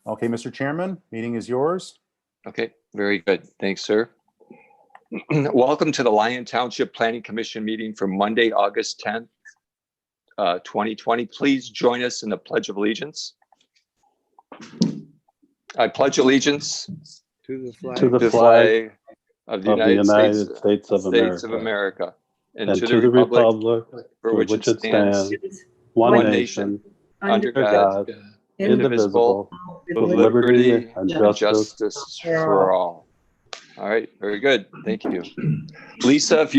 Okay, Mr. Chairman, meeting is yours. Okay, very good. Thanks, sir. Welcome to the Lyon Township Planning Commission meeting for Monday, August 10th, 2020. Please join us in the Pledge of Allegiance. I pledge allegiance To the flag. to the flag of the United States of America and to the republic for which it stands, one nation, under God, God, indivisible, with liberty and justice for all. All right, very good. Thank you. Lisa, if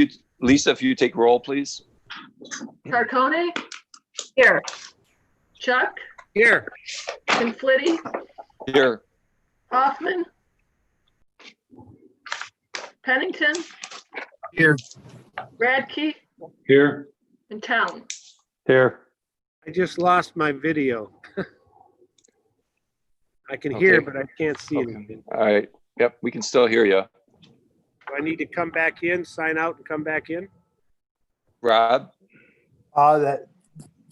you take roll, please. Carcone? Here. Chuck? Here. Conflitti? Here. Hoffman? Pennington? Here. Radke? Here. And Town? Here. I just lost my video. I can hear, Okay. but I can't see Okay. anything. All right. Yep, we can still hear you. Do I need to come back in, sign out and come back in? Rob?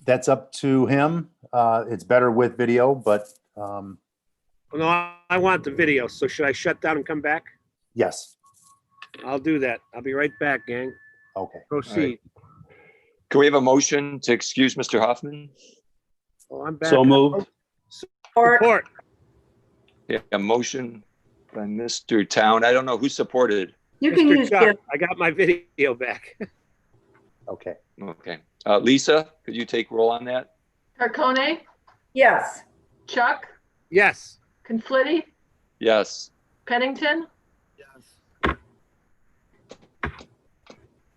That's up to him. It's better with video, but Oh, no, I want the video. So should I shut down and come back? yes. I'll do that. I'll be right back, gang. Okay. Proceed. Can we have a motion to excuse Mr. Hoffman? Oh, I'm back. So moved. Support. Yeah, a motion by Mr. Town. I don't know who supported. You can Mr. use Chuck, Gift. I got my video back. Okay. Okay. Lisa, could you take roll on that? Carcone? Yes. Chuck? Yes. Conflitti? Yes. Pennington? Yes.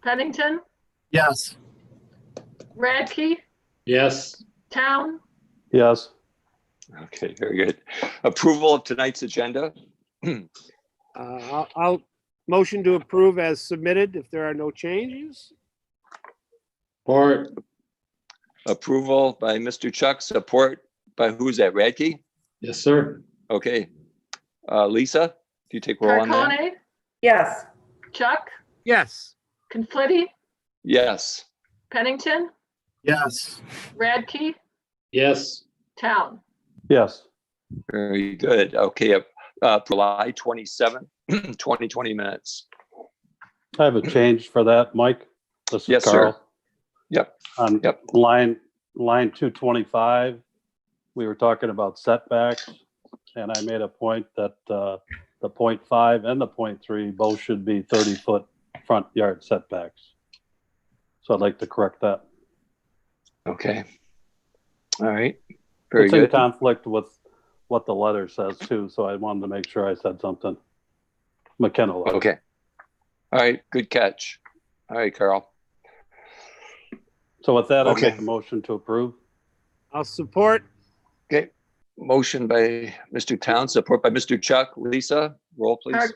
Pennington? Yes. Radke? Yes. Town? Yes. Okay, very good. Approval of tonight's agenda. I'll motion to approve as submitted if there are no changes. Support. Approval by Mr. Chuck, support by who's that, Radke? Yes, sir. Okay. Lisa, do you take roll on that? Carcone? Yes. Chuck? Yes. Conflitti? Yes. Pennington? Yes. Radke? Yes. Town? Yes. Very good. Okay. July 27, 2020 minutes. I have a change for that, Mike. This is Yes, Carl. sir. Yep. On Yep. line 225, we were talking about setbacks, and I made a point that the 0.5 and the 0.3 both should be 30-foot front yard setbacks. So I'd like to correct that. Okay. All right. Very It's in good. conflict with what the letter says too, so I wanted to make sure I said something. McKenna letter. Okay. All right. Good catch. All right, Carl. So with that, I Okay. make a motion to approve. I'll support. Okay. Motion by Mr. Town, support by Mr. Chuck. Lisa, roll please.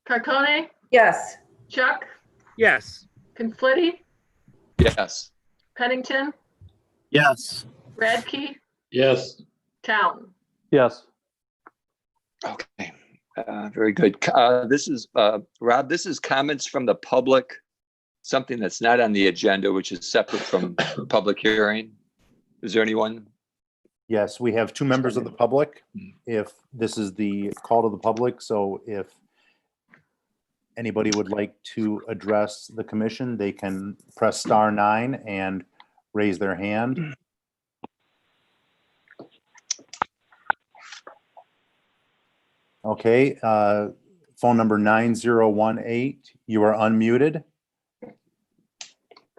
Carcone? Yes. Chuck? Yes. Conflitti? Yes. Pennington? Yes. Radke? Yes. Town? Yes. Okay. Very good. This is Rob. This is comments from the public. Something that's not on the agenda, which is separate from the public hearing. Is there anyone? Yes, we have two members of the public. If this is the call to the public, so if anybody would like to address the commission, they can press *9 and raise their hand. Okay, phone number 9018. You are unmuted.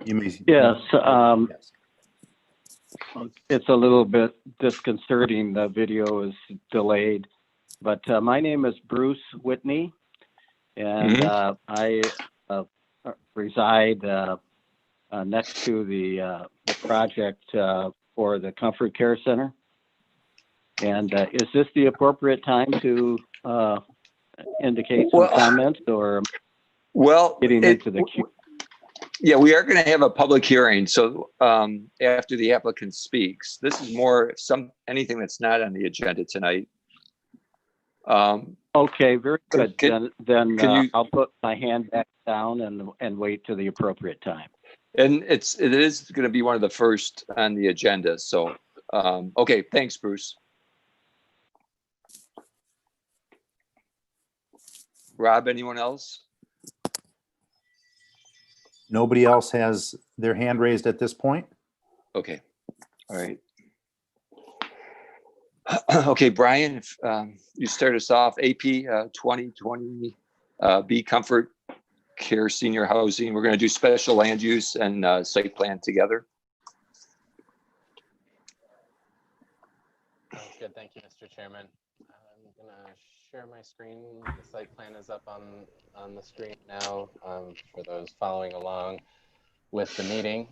You may. Yes, Yes. it's a little bit disconcerting. The video is delayed, but my name is Bruce Whitney, and I reside next to the project for the Comfort Care Center. And is this the appropriate time to indicate some comments, or Well, getting into the queue? Yeah, we are going to have a public hearing. So after the applicant speaks, this is more anything that's not on the agenda tonight. Okay, very good. Then can you- I'll put my hand back down and wait to the appropriate time. And it is going to be one of the first on the agenda. So, okay, thanks, Bruce. Rob, anyone else? Nobody else has their hand raised at this point? Okay, all right. Okay, Brian, if you start us off, AP 2020 B Comfort Care Senior Housing. We're going to do special land use and site plan together. Good, thank you, Mr. Chairman. I'm gonna share my screen. The site plan is up on the screen now for those following along with the meeting.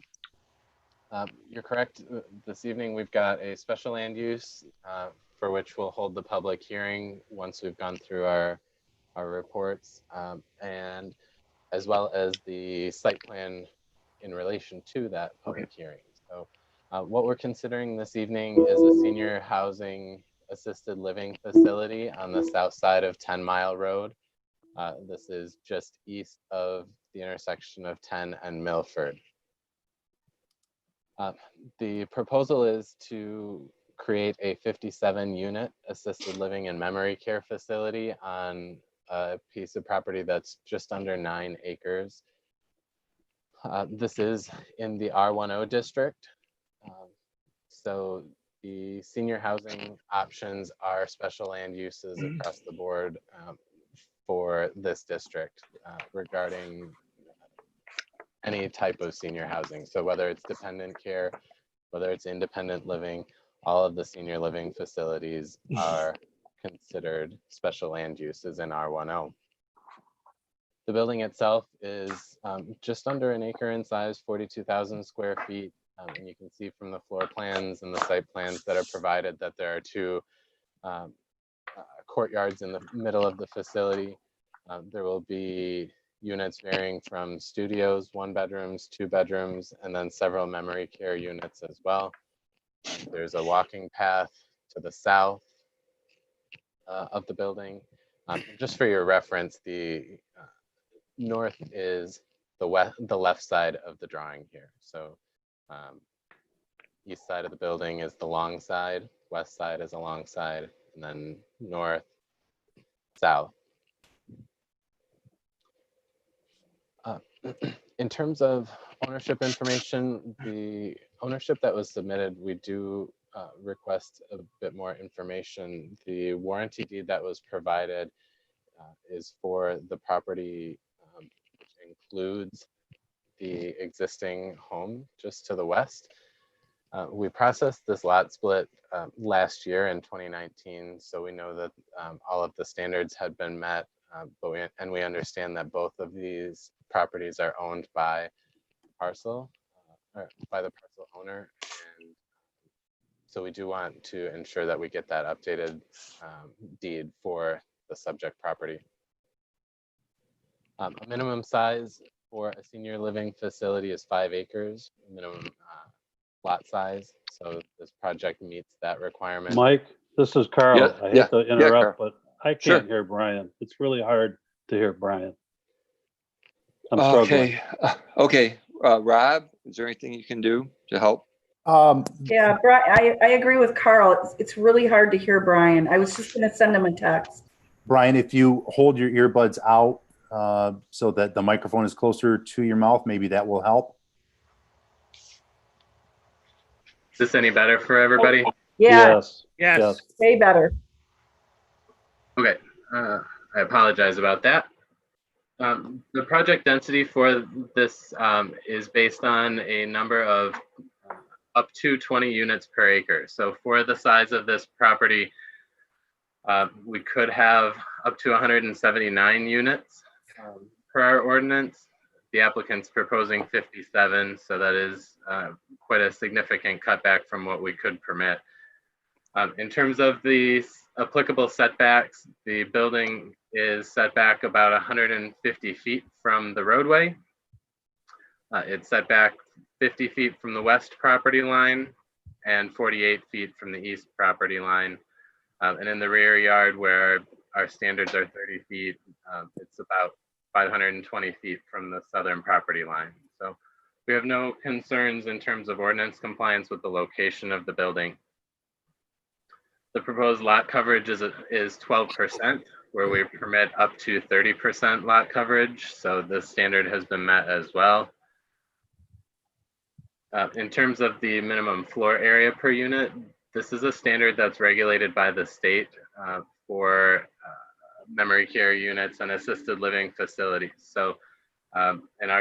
You're correct. This evening we've got a special land use for which we'll hold the public hearing once we've gone through our reports, and as well as the site plan in relation to that public hearing. So what we're considering this evening is a senior housing assisted living facility on the south side of 10 Mile Road. This is just east of the intersection of 10 and Milford. The proposal is to create a 57 unit assisted living and memory care facility on a piece of property that's just under 9 acres. This is in the R10 district. So the senior housing options are special land uses across the board for this district regarding any type of senior housing. So whether it's dependent care, whether it's independent living, all of the senior living facilities are considered special land uses in R10. The building itself is just under an acre in size, 42,000 square feet. And you can see from the floor plans and the site plans that are provided that there are 2 courtyards in the middle of the facility. There will be units varying from studios, 1 bedrooms, 2 bedrooms, and then several memory care units as well. There's a walking path to the south of the building. Just for your reference, the north is the left side of the drawing here. So east side of the building is the long side, west side is a long side, and then north, south. In terms of ownership information, the ownership that was submitted, we do request a bit more information. The warranty deed that was provided is for the property, which includes the existing home just to the west. We processed this lot split last year in 2019, so we know that all of the standards had been met, but we understand that both of these properties are owned by parcel, or by the parcel owner, and so we do want to ensure that we get that updated deed for the subject property. A minimum size for a senior living facility is 5 acres, minimum lot size. So this project meets that requirement. Mike, this is Carl. Yeah, I hate to interrupt, Carl. but I can't Sure. hear Brian. It's really hard to hear Brian. I'm struggling. Okay. Rob, is there anything you can do to help? Yeah, I agree with Carl. It's really hard to hear Brian. I was just going to send him a text. Brian, if you hold your earbuds out so that the microphone is closer to your mouth, maybe that will help. Is this any better for everybody? Yeah, Yes. Yes. way better. Okay, I apologize about that. The project density for this is based on a number of up to 20 units per acre. So for the size of this property, we could have up to 179 units per our ordinance. The applicant's proposing 57, so that is quite a significant cutback from what we could permit. In terms of the applicable setbacks, the building is set back about 150 feet from the roadway. It's set back 50 feet from the west property line and 48 feet from the east property line. And in the rear yard, where our standards are 30 feet, it's about 520 feet from the southern property line. So we have no concerns in terms of ordinance compliance with the location of the building. The proposed lot coverage is 12%, where we permit up to 30% lot coverage. So this standard has been met as well. In terms of the minimum floor area per unit, this is a standard that's regulated by the state for memory care units and assisted living facilities. So, and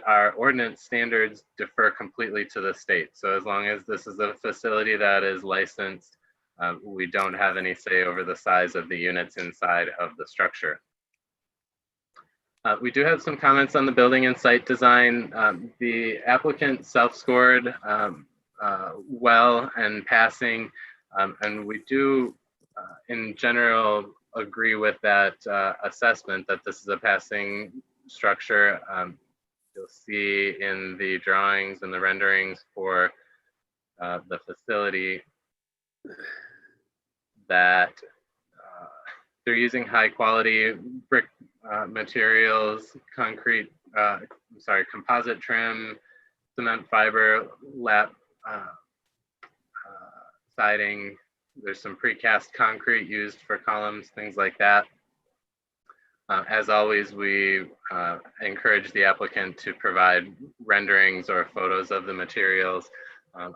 our ordinance standards defer completely to the state. So as long as this is a facility that is licensed, we don't have any say over the size of the units inside of the structure. We do have some comments on the building and site design. The applicant self-scored well and passing, and we do in general agree with that assessment that this is a passing structure. You'll see in the drawings and the renderings for the facility that they're using high quality brick materials, composite trim, cement fiber, lap siding. There's some precast concrete used for columns, things like that. As always, we encourage the applicant to provide renderings or photos of the materials.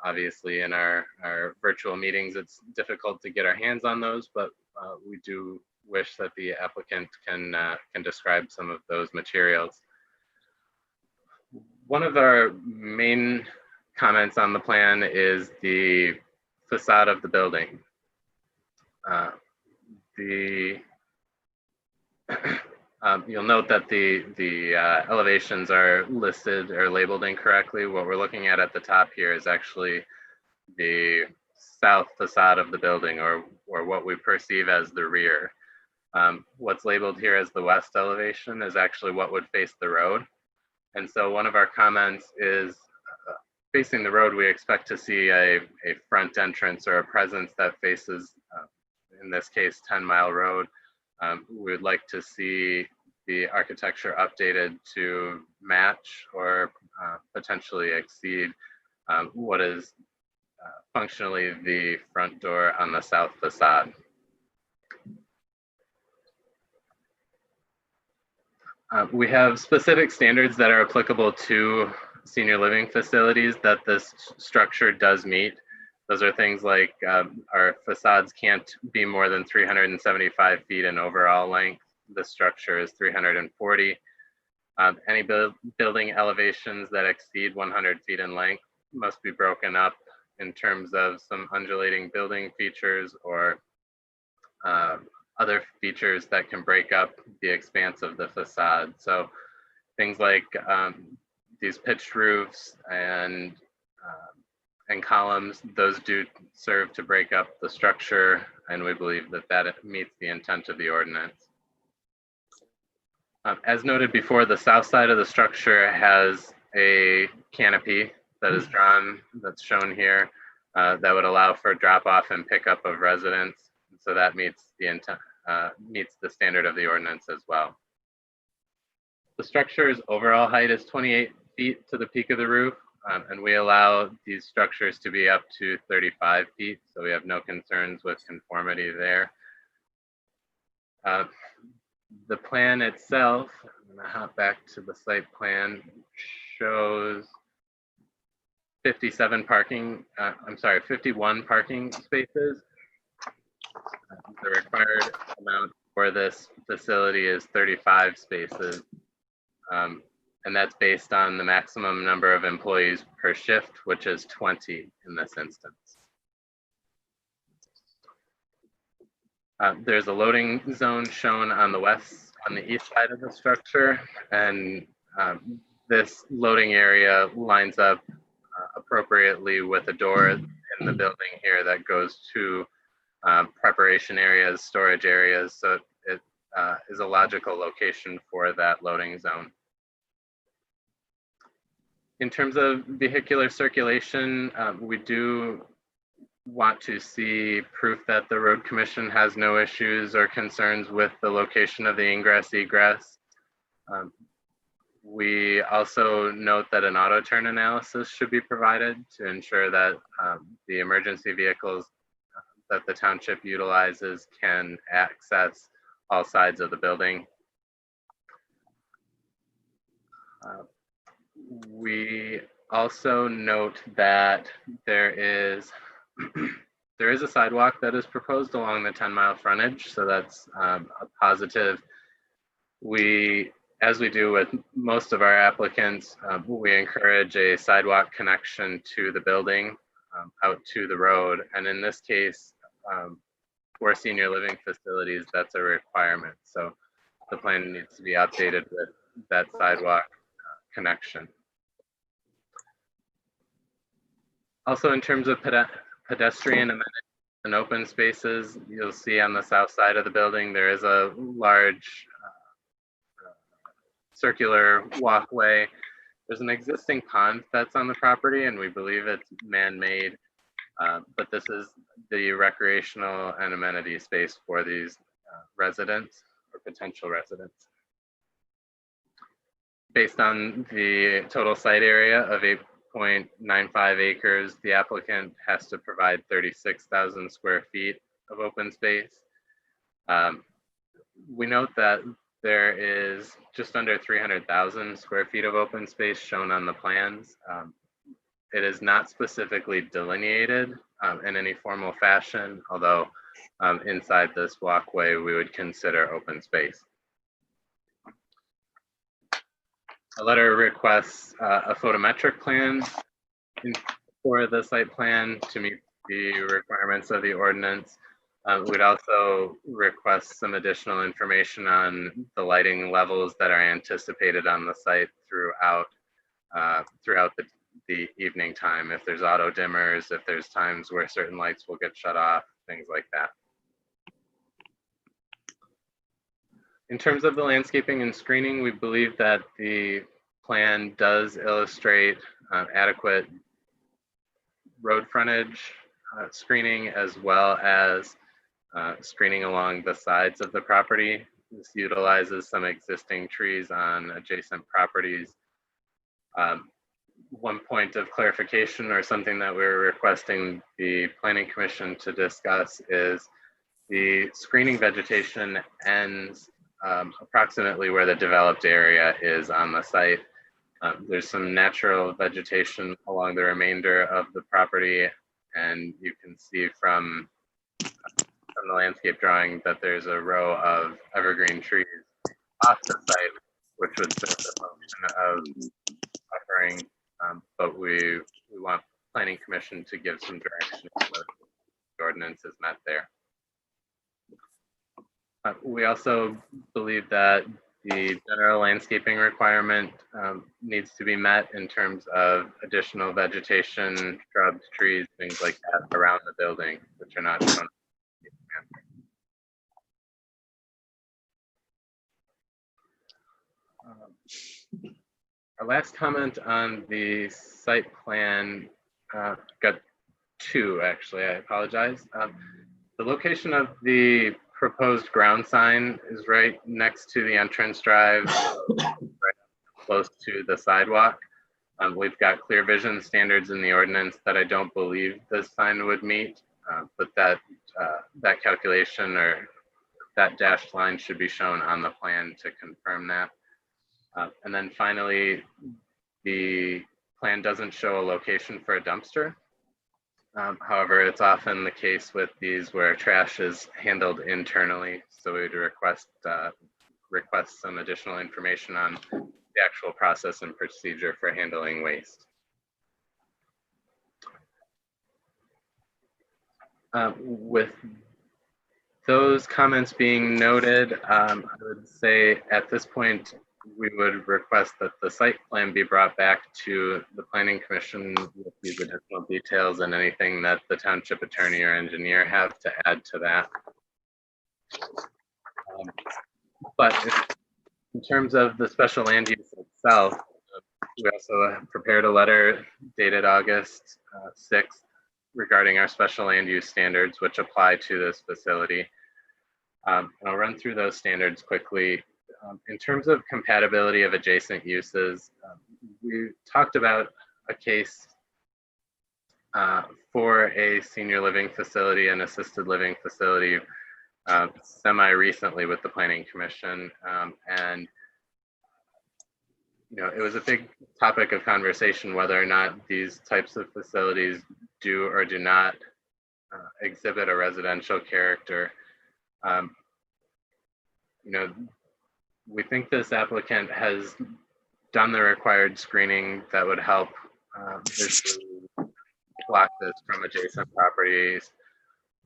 Obviously, in our virtual meetings, it's difficult to get our hands on those, but we do wish that the applicant can describe some of those materials. One of our main comments on the plan is the facade of the building. You'll note that the elevations are listed or labeled incorrectly. What we're looking at the top here is actually the south facade of the building, or what we perceive as the rear. What's labeled here as the west elevation is actually what would face the road. And so one of our comments is facing the road, we expect to see a front entrance or a presence that faces, in this case, 10 Mile Road. We would like to see the architecture updated to match or potentially exceed what is functionally the front door on the south facade. We have specific standards that are applicable to senior living facilities that this structure does meet. Those are things like our facades can't be more than 375 feet in overall length. The structure is 340. Any building elevations that exceed 100 feet in length must be broken up in terms of some undulating building features or other features that can break up the expanse of the facade. So things like these pitched roofs and columns, those do serve to break up the structure, and we believe that that meets the intent of the ordinance. As noted before, the south side of the structure has a canopy that is drawn, that's shown here, that would allow for drop off and pickup of residents. So that meets the intent, meets the standard of the ordinance as well. The structure's overall height is 28 feet to the peak of the roof, and we allow these structures to be up to 35 feet, so we have no concerns with conformity there. The plan itself, I'm gonna hop back to the site plan, shows 51 parking spaces. The required amount for this facility is 35 spaces. And that's based on the maximum number of employees per shift, which is 20 in this instance. There's a loading zone shown on the east side of the structure, and this loading area lines up appropriately with a door in the building here that goes to preparation areas, storage areas, so it is a logical location for that loading zone. In terms of vehicular circulation, we do want to see proof that the road commission has no issues or concerns with the location of the ingress egress. We also note that an auto turn analysis should be provided to ensure that the emergency vehicles that the township utilizes can access all sides of the building. We also note that there is a sidewalk that is proposed along the 10-mile frontage, so that's a positive. As we do with most of our applicants, we encourage a sidewalk connection to the building out to the road. And in this case, for senior living facilities, that's a requirement. So the plan needs to be updated with that sidewalk connection. Also, in terms of pedestrian amenities and open spaces, you'll see on the south side of the building, there is a large circular walkway. There's an existing pond that's on the property, and we believe it's man-made, but this is the recreational and amenity space for these residents or potential residents. Based on the total site area of 8.95 acres, the applicant has to provide 36,000 square feet of open space. We note that there is just under 300,000 square feet of open space shown on the plans. It is not specifically delineated in any formal fashion, although inside this walkway, we would consider open space. A letter requests a photometric plan for the site plan to meet the requirements of the ordinance. We'd also request some additional information on the lighting levels that are anticipated on the site throughout the evening time. If there's auto dimmers, if there's times where certain lights will get shut off, things like that. In terms of the landscaping and screening, we believe that the plan does illustrate adequate road frontage screening, as well as screening along the sides of the property. This utilizes some existing trees on adjacent properties. One point of clarification, or something that we're requesting the Planning Commission to discuss, is the screening vegetation ends approximately where the developed area is on the site. There's some natural vegetation along the remainder of the property, and you can see from the landscape drawing that there's a row of evergreen trees off the site, which would serve the function of buffering, but we want Planning Commission to give some direction whether the ordinance is met there. We also believe that the general landscaping requirement needs to be met in terms of additional vegetation, shrubs, trees, things like that around the building, which are not shown. Our last comment on the site plan, got two actually, I apologize. The location of the proposed ground sign is right next to the entrance drive, right close to the sidewalk. We've got clear vision standards in the ordinance that I don't believe this sign would meet, but that calculation or that dashed line should be shown on the plan to confirm that. And then finally, the plan doesn't show a location for a dumpster. However, it's often the case with these where trash is handled internally. So we would request some additional information on the actual process and procedure for handling waste. With those comments being noted, I would say at this point, we would request that the site plan be brought back to the Planning Commission with these additional details and anything that the township attorney or engineer have to add to that. But in terms of the special land use itself, we also have prepared a letter dated August 6th regarding our special land use standards, which apply to this facility. And I'll run through those standards quickly. In terms of compatibility of adjacent uses, we talked about a case for a senior living facility and assisted living facility semi-recently with the Planning Commission. And it was a big topic of conversation whether or not these types of facilities do or do not exhibit a residential character. We think this applicant has done the required screening that would help block this from adjacent properties.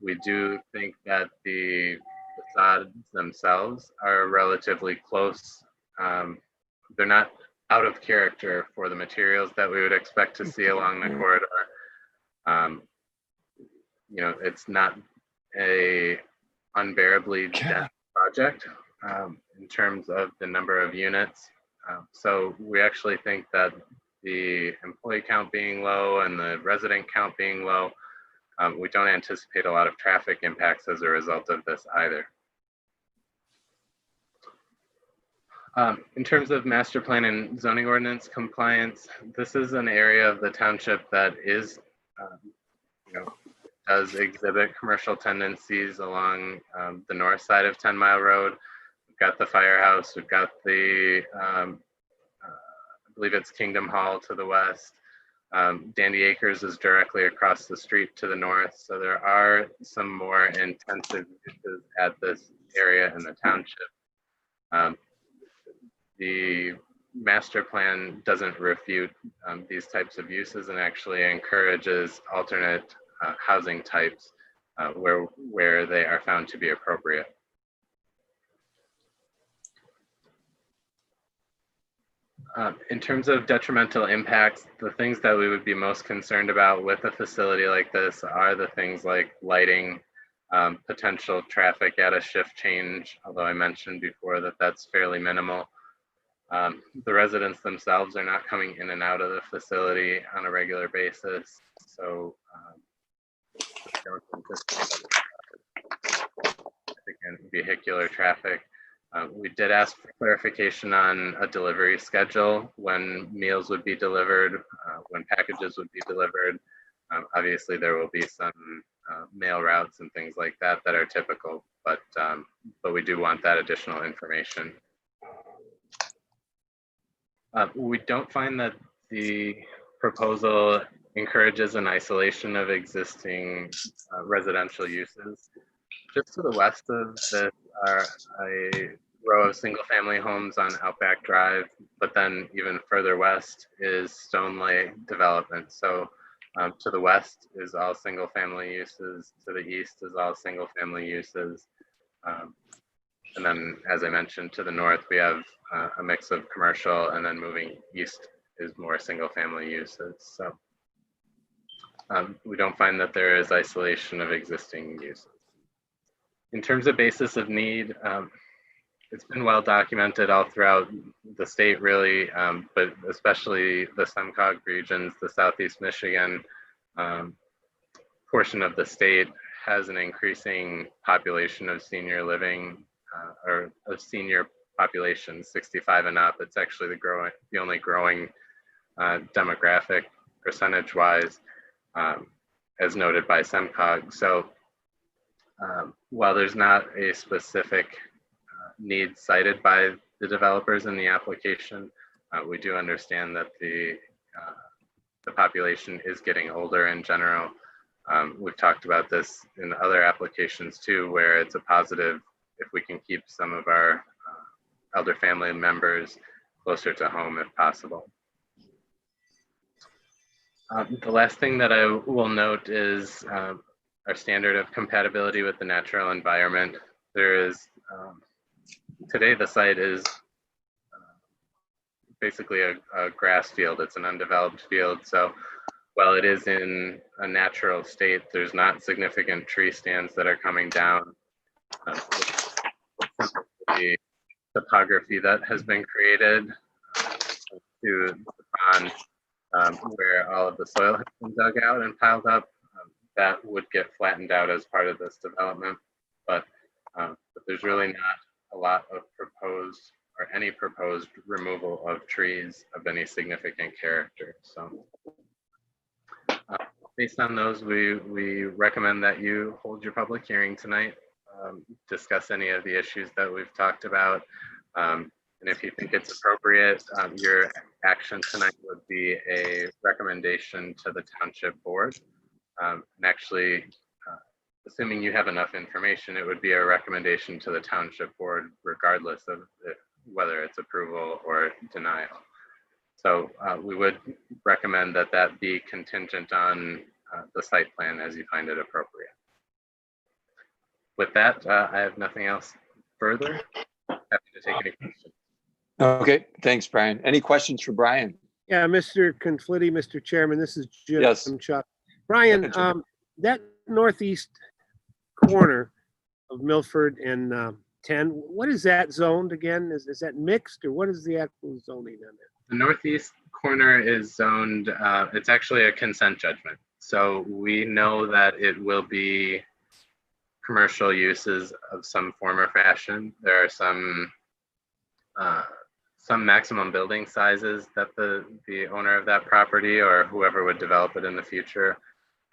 We do think that the facades themselves are relatively close. They're not out of character for the materials that we would expect to see along the corridor. It's not a unbearably dense project in terms of the number of units. So we actually think that the employee count being low and the resident count being low, we don't anticipate a lot of traffic impacts as a result of this either. In terms of master plan and zoning ordinance compliance, this is an area of the township that is, does exhibit commercial tendencies along the north side of 10 Mile Road. We've got the firehouse, we've got the, I believe it's Kingdom Hall to the west. Dandy Acres is directly across the street to the north. So there are some more intensive uses at this area in the township. The master plan doesn't refute these types of uses and actually encourages alternate housing types where they are found to be appropriate. In terms of detrimental impacts, the things that we would be most concerned about with a facility like this are the things like lighting, potential traffic at a shift change, although I mentioned before that that's fairly minimal. The residents themselves are not coming in and out of the facility on a regular basis, so I don't anticipate significant vehicular traffic. We did ask for clarification on a delivery schedule, when meals would be delivered, when packages would be delivered. Obviously, there will be some mail routes and things like that that are typical, but we do want that additional information. We don't find that the proposal encourages an isolation of existing residential uses. Just to the west of this are a row of single-family homes on Outback Drive, but then even further west is Stoneley development. So to the west is all single-family uses, to the east is all single-family uses. And then, as I mentioned, to the north, we have a mix of commercial, and then moving east is more single-family uses. So we don't find that there is isolation of existing uses. In terms of basis of need, it's been well documented all throughout the state, really, but especially the SEMCOG regions, the Southeast Michigan portion of the state has an increasing population of senior living or of senior population 65 and up. It's actually the only growing demographic percentage-wise, as noted by SEMCOG. So while there's not a specific need cited by the developers in the application, we do understand that the population is getting older in general. We've talked about this in other applications too, where it's a positive if we can keep some of our elder family members closer to home if possible. The last thing that I will note is our standard of compatibility with the natural environment. There is, today the site is basically a grass field. It's an undeveloped field. So while it is in a natural state, there's not significant tree stands that are coming down. The topography that has been created to the pond where all of the soil has been dug out and piled up, that would get flattened out as part of this development. But there's really not a lot of proposed or any proposed removal of trees of any significant character. So based on those, we recommend that you hold your public hearing tonight discuss any of the issues that we've talked about. And if you think it's appropriate, your action tonight would be a recommendation to the township board. And actually, assuming you have enough information, it would be a recommendation to the township board regardless of whether it's approval or denial. So we would recommend that that be contingent on the site plan as you find it appropriate. With that, I have nothing else further. Happy to take any questions. Okay, thanks, Brian. Any questions for Brian? Yeah, Mr. Conflitti, Mr. Chairman, this is Jim. Yes. Chuck. Brian, Go ahead, Jim. that northeast corner of Milford and 10, what is that zoned again? Is that mixed, or what is the actual zoning on that? The northeast corner is zoned, it's actually a consent judgment. So we know that it will be commercial uses of some form or fashion. There are some maximum building sizes that the owner of that property or whoever would develop it in the future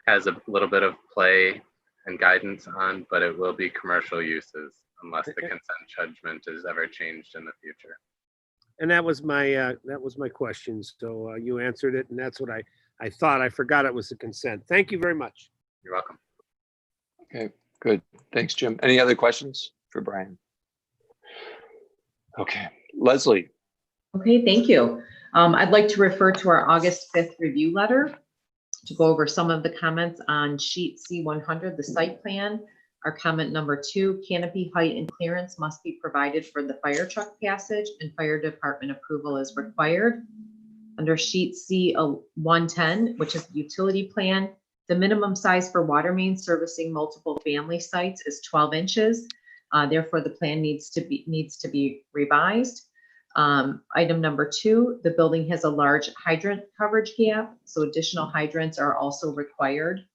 has a little bit of play and guidance on, but it will be commercial uses unless the consent judgment is ever changed in the future. And that was my question. So you answered it, and that's what I thought. I forgot it was a consent. Thank you very much. You're welcome. Okay, good. Thanks, Jim. Any other questions for Brian? Okay, Leslie. Okay, thank you. I'd like to refer to our August 5th review letter to go over some of the comments on sheet C100, the site plan. Our comment number 2, canopy height and clearance must be provided for the fire truck passage and fire department approval is required. Under sheet C110, which is the utility plan, the minimum size for water mains servicing multiple family sites is 12 inches. Therefore, the plan needs to be revised. Item number 2, the building has a large hydrant coverage gap, so additional hydrants are also required.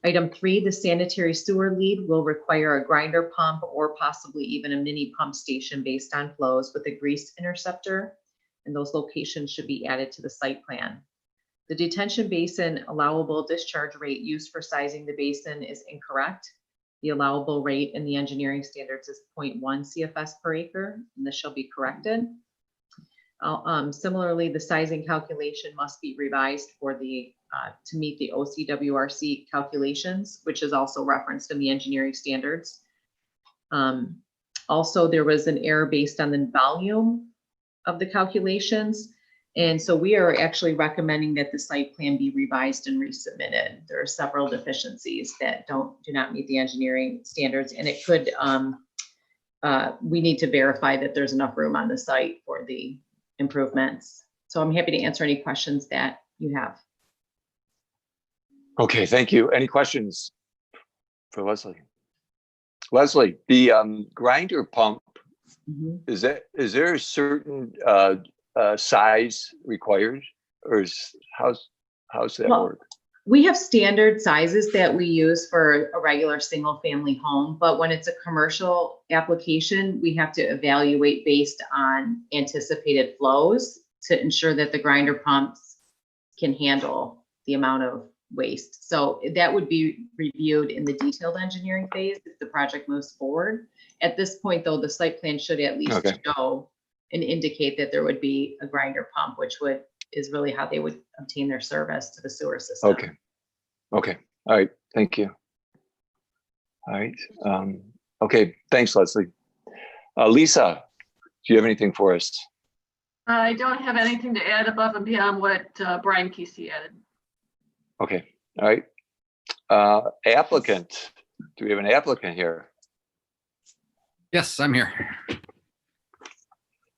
Item 3, the sanitary sewer lead will require a grinder pump or possibly even a mini pump station based on flows with a grease interceptor, and those locations should be added to the site plan. The detention basin allowable discharge rate used for sizing the basin is incorrect. The allowable rate in the engineering standards is 0.1 CFS per acre, and this shall be corrected. Similarly, the sizing calculation must be revised for the to meet the OCWRC calculations, which is also referenced in the engineering standards. Also, there was an error based on the volume of the calculations. And so we are actually recommending that the site plan be revised and resubmitted. There are several deficiencies that do not meet the engineering standards, and it could, we need to verify that there's enough room on the site for the improvements. So I'm happy to answer any questions that you have. Okay, thank you. Any questions for Leslie? Leslie, the grinder pump, is there a certain size required, or how's that work? We have standard sizes that we use for a regular single family home, but when it's a commercial application, we have to evaluate based on anticipated flows to ensure that the grinder pumps can handle the amount of waste. So that would be reviewed in the detailed engineering phase if the project moves forward. At this point, though, the site plan should at least show and indicate that there would be a grinder pump, which is really how they would obtain their service to the sewer system. Okay. All right. Thank you. All right. Okay. Thanks, Leslie. Lisa, do you have anything for us? I don't have anything to add above and beyond what Brian Kesey added. Okay. All right. Applicant. Do we have an applicant here? Yes, I'm here.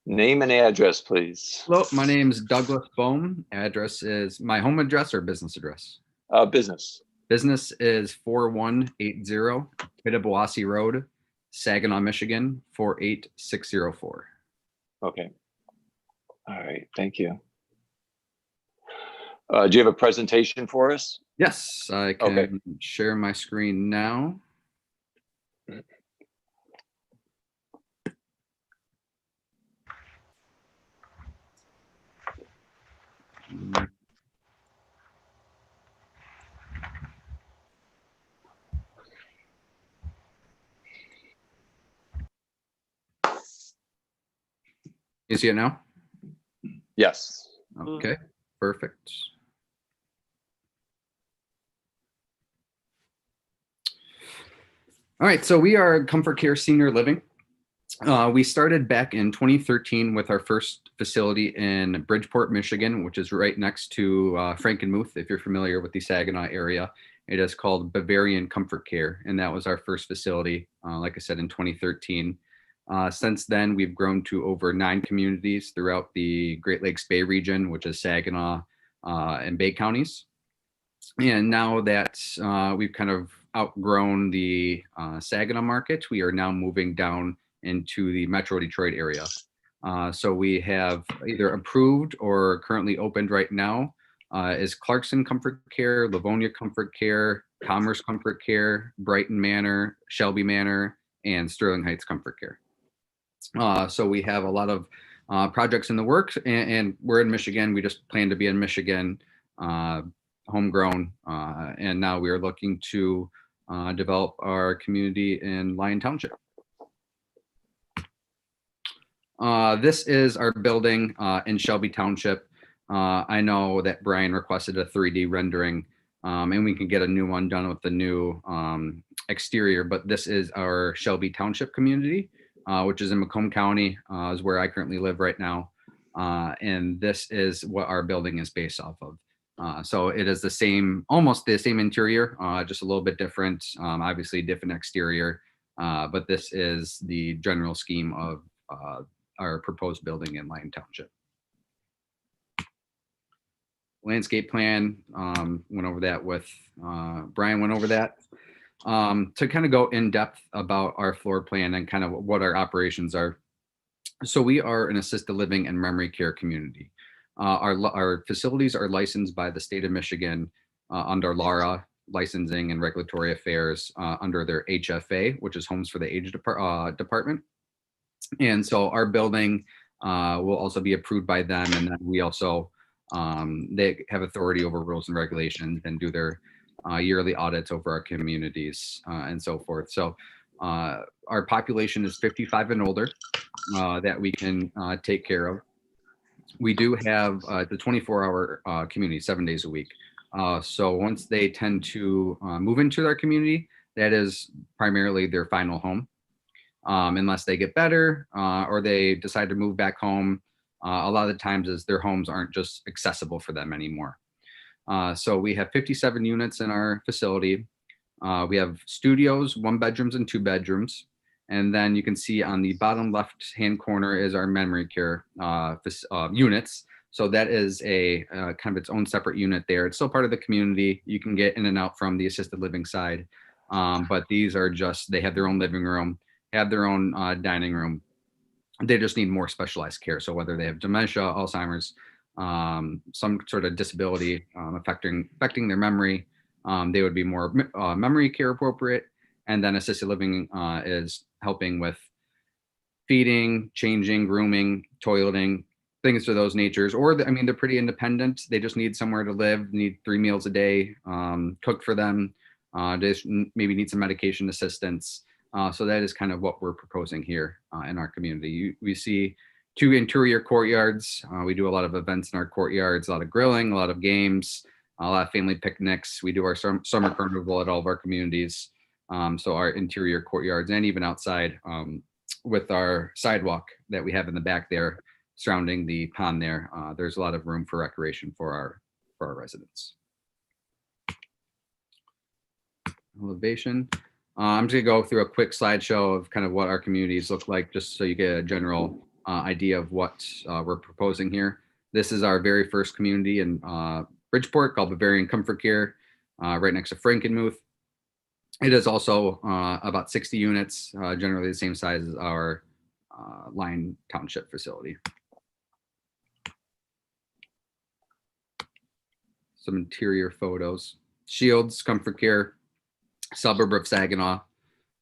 Name and address, please. Hello, my name is Douglas Bohm. Address is my home address or business address? Business. Business is 4180 Pitaboassi Road, Saginaw, Michigan, 48604. Okay. All right. Thank you. Do you have a presentation for us? Yes, I can share my screen now. You see it now? Yes. Okay, perfect. All right, so we are Comfort Care Senior Living. We started back in 2013 with our first facility in Bridgeport, Michigan, which is right next to Frankenmuth. If you're familiar with the Saginaw area, it is called Bavarian Comfort Care, and that was our first facility, like I said, in 2013. Since then, we've grown to over 9 communities throughout the Great Lakes Bay region, which is Saginaw and Bay counties. And now that we've kind of outgrown the Saginaw market, we are now moving down into the Metro Detroit area. So we have either approved or currently opened right now is Clarkson Comfort Care, Livonia Comfort Care, Commerce Comfort Care, Brighton Manor, Shelby Manor, and Sterling Heights Comfort Care. So we have a lot of projects in the works, and we're in Michigan. We just plan to be in Michigan, homegrown, and now we are looking to develop our community in Lyon Township. This is our building in Shelby Township. I know that Brian requested a 3D rendering, and we can get a new one done with the new exterior, but this is our Shelby Township community, which is in Macomb County, is where I currently live right now. And this is what our building is based off of. So it is the same, almost the same interior, just a little bit different, obviously different exterior, but this is the general scheme of our proposed building in Lyon Township. Landscape plan, went over that with, Brian went over that. To kind of go in depth about our floor plan and kind of what our operations are. So we are an assisted living and memory care community. Our facilities are licensed by the state of Michigan under LARA licensing and regulatory affairs under their HFA, which is Homes for the Aged Department. And so our building will also be approved by them. And then we also, they have authority over rules and regulations and do their yearly audits over our communities and so forth. So our population is 55 and older that we can take care of. We do have the 24-hour community, 7 days a week. So once they tend to move into our community, that is primarily their final home. Unless they get better or they decide to move back home, a lot of the times is their homes aren't just accessible for them anymore. So we have 57 units in our facility. We have studios, 1 bedrooms and 2 bedrooms. And then you can see on the bottom left-hand corner is our memory care units. So that is a kind of its own separate unit there. It's still part of the community. You can get in and out from the assisted living side. But these are just, they have their own living room, have their own dining room. They just need more specialized care. So whether they have dementia, Alzheimer's, some sort of disability affecting their memory, they would be more memory care appropriate. And then assisted living is helping with feeding, changing, grooming, toileting, things of those natures. Or, I mean, they're pretty independent. They just need somewhere to live, need 3 meals a day, cooked for them. They just maybe need some medication assistance. So that is kind of what we're proposing here in our community. We see 2 interior courtyards. We do a lot of events in our courtyards, a lot of grilling, a lot of games, a lot of family picnics. We do our summer carnival at all of our communities. So our interior courtyards and even outside with our sidewalk that we have in the back there surrounding the pond there, there's a lot of room for recreation for our residents. Elevation. I'm just gonna go through a quick slideshow of kind of what our communities look like, just so you get a general idea of what we're proposing here. This is our very first community in Bridgeport called Bavarian Comfort Care, right next to Frankenmuth. It is also about 60 units, generally the same size as our Lyon Township facility. Some interior photos. Shields Comfort Care, suburb of Saginaw,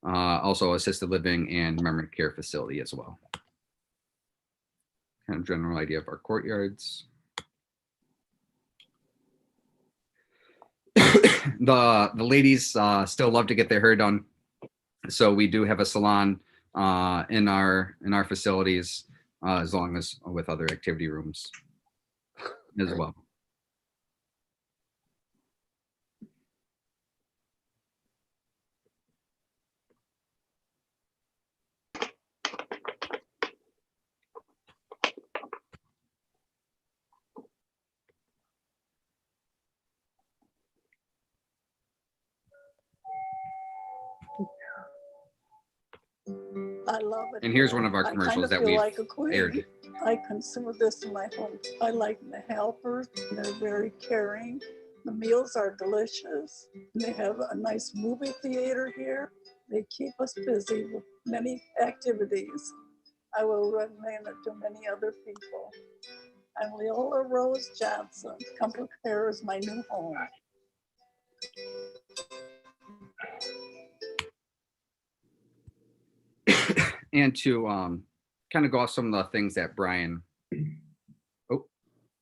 also assisted living and memory care facility as well. Kind of general idea of our courtyards. The ladies still love to get their hair done, so we do have a salon in our facilities. as long as with other activity rooms as well. I love it. And here's one of our I commercials kinda that feel we've like a queen. aired. I consume this in my home. I like the helpers. They're very caring. The meals are delicious. They have a nice movie theater here. They keep us busy with many activities. I will recommend it to many other people. I'm Leola Rose Johnson. Comfort Care is my new home. And to kind of go off some of the things that Brian, oh,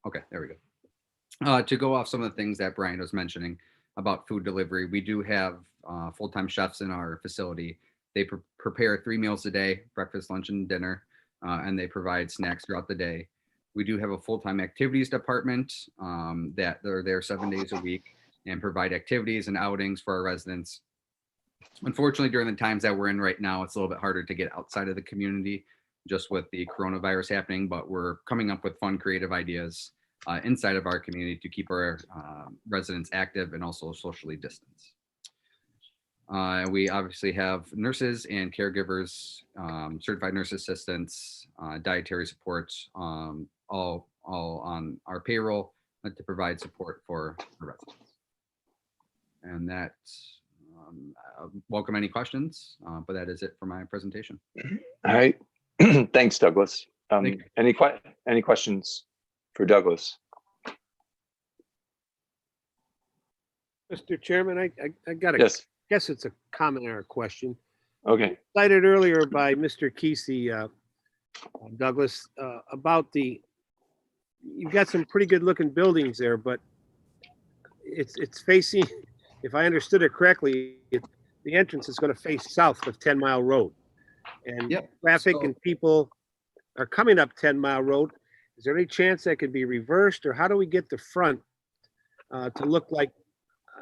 okay, there we go. To go off some of the things that Brian was mentioning about food delivery, we do have full-time chefs in our facility. They prepare 3 meals a day, breakfast, lunch, and dinner, and they provide snacks throughout the day. We do have a full-time activities department that are there 7 days a week and provide activities and outings for our residents. Unfortunately, during the times that we're in right now, it's a little bit harder to get outside of the community just with the coronavirus happening, but we're coming up with fun, creative ideas inside of our community to keep our residents active and also socially distanced. We obviously have nurses and caregivers, certified nurse assistants, dietary support, all on our payroll to provide support for the residents. And that, welcome any questions, but that is it for my presentation. All right. Thanks, Douglas. Thank Any questions for Douglas? Mr. Chairman, I got a, Yes. guess it's a comment or a question. Okay. Cited earlier by Mr. Kesey, Douglas, about you've got some pretty good looking buildings there, but it's facing, if I understood it correctly, the entrance is going to face south of 10 Mile Road. And Yep. traffic So- and people are coming up 10 Mile Road. Is there any chance that could be reversed, or how do we get the front to look like,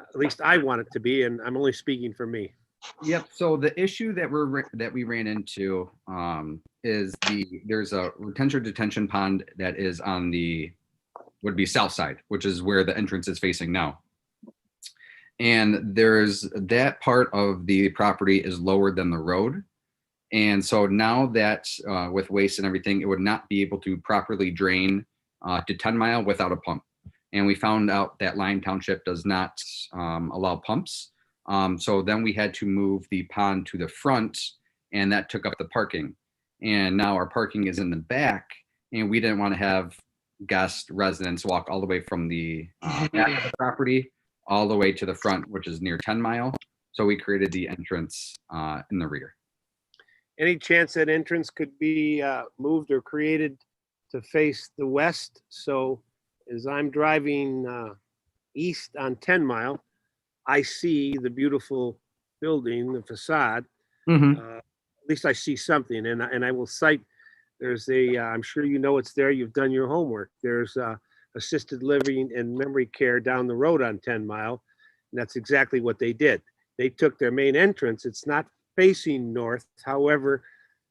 at least I want it to be, and I'm only speaking for me. Yep. So the issue that we ran into is there's a retention detention pond that is on would be south side, which is where the entrance is facing now. And there's that part of the property is lower than the road. And so now that with waste and everything, it would not be able to properly drain to 10 Mile without a pump. And we found out that Lyon Township does not allow pumps. So then we had to move the pond to the front, and that took up the parking. And now our parking is in the back, and we didn't want to have guest residents walk all the way from the back of the property all the way to the front, which is near 10 Mile. So we created the entrance in the rear. Any chance that entrance could be moved or created to face the west? So as I'm driving east on 10 Mile, I see the beautiful building, the facade. At least I see something, and I will cite, there's I'm sure you know it's there, you've done your homework. There's assisted living and memory care down the road on 10 Mile. And that's exactly what they did. They took their main entrance. It's not facing north. However,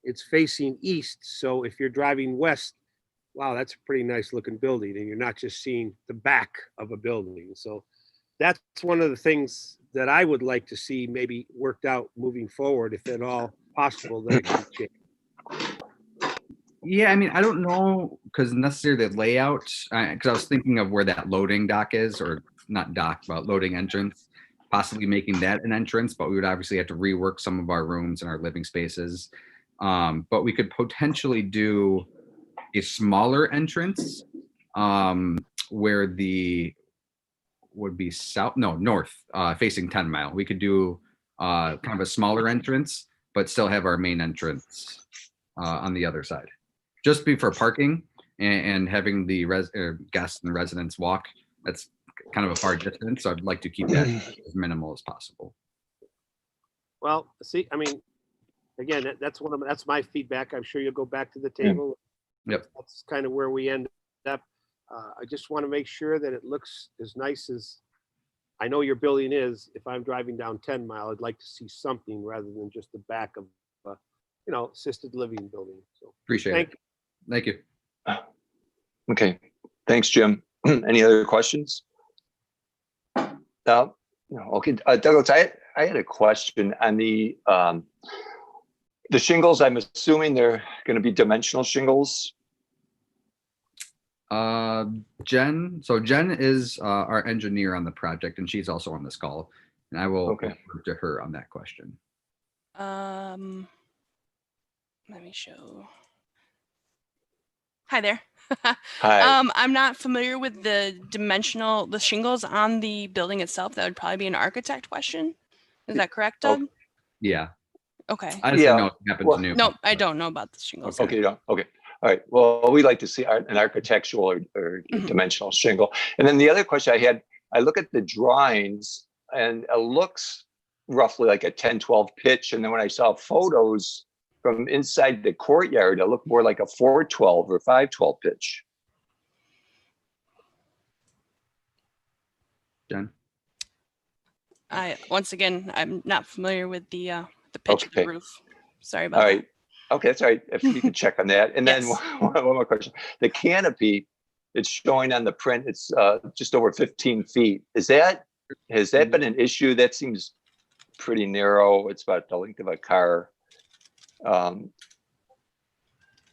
it's facing east. So if you're driving west, wow, that's a pretty nice looking building. And you're not just seeing the back of a building. So that's one of the things that I would like to see maybe worked out moving forward, if at all possible, that it could change. Yeah, I mean, I don't know, because necessarily the layout, because I was thinking of where that loading dock is, or not dock, but loading entrance, possibly making that an entrance, but we would obviously have to rework some of our rooms and our living spaces. But we could potentially do a smaller entrance where would be north, facing 10 Mile. We could do kind of a smaller entrance, but still have our main entrance on the other side. Just be for parking and having the guests and residents walk. That's kind of a far distance, so I'd like to keep that as minimal as possible. Well, see, I mean, again, that's my feedback. I'm sure you'll go back to the table, Yep. That's kind of where we end up. I just want to make sure that it looks as nice as I know your building is. If I'm driving down 10 Mile, I'd like to see something rather than just the back of, assisted living building. So Appreciate it. Thank you. Okay, thanks, Jim. Any other questions? No. Okay, Douglas, I had a question on the shingles. I'm assuming they're going to be dimensional shingles. Jen is our engineer on the project, and she's also on this call, and I will refer to her on that question. Let me show. Hi there. Hi. I'm not familiar with the shingles on the building itself. That would probably be an architect question. Is that correct, Doug? Yeah. Okay. I just didn't know what happened to new. No, I don't know about the shingles. Okay, you don't. Okay. All right. Well, we like to see an architectural or dimensional shingle. And then the other question I had, I look at the drawings and it looks roughly like a 10-12 pitch. And then when I saw photos from inside the courtyard, it looked more like a 412 or 512 pitch. Jen? Once again, I'm not familiar with the pitch of the roof. Sorry about All that. right. Okay, that's all right. If you could check on that. And then Yes. one more question. The canopy, it's showing on the print, it's just over 15 feet. Has that been an issue? That seems pretty narrow. It's about the length of a car.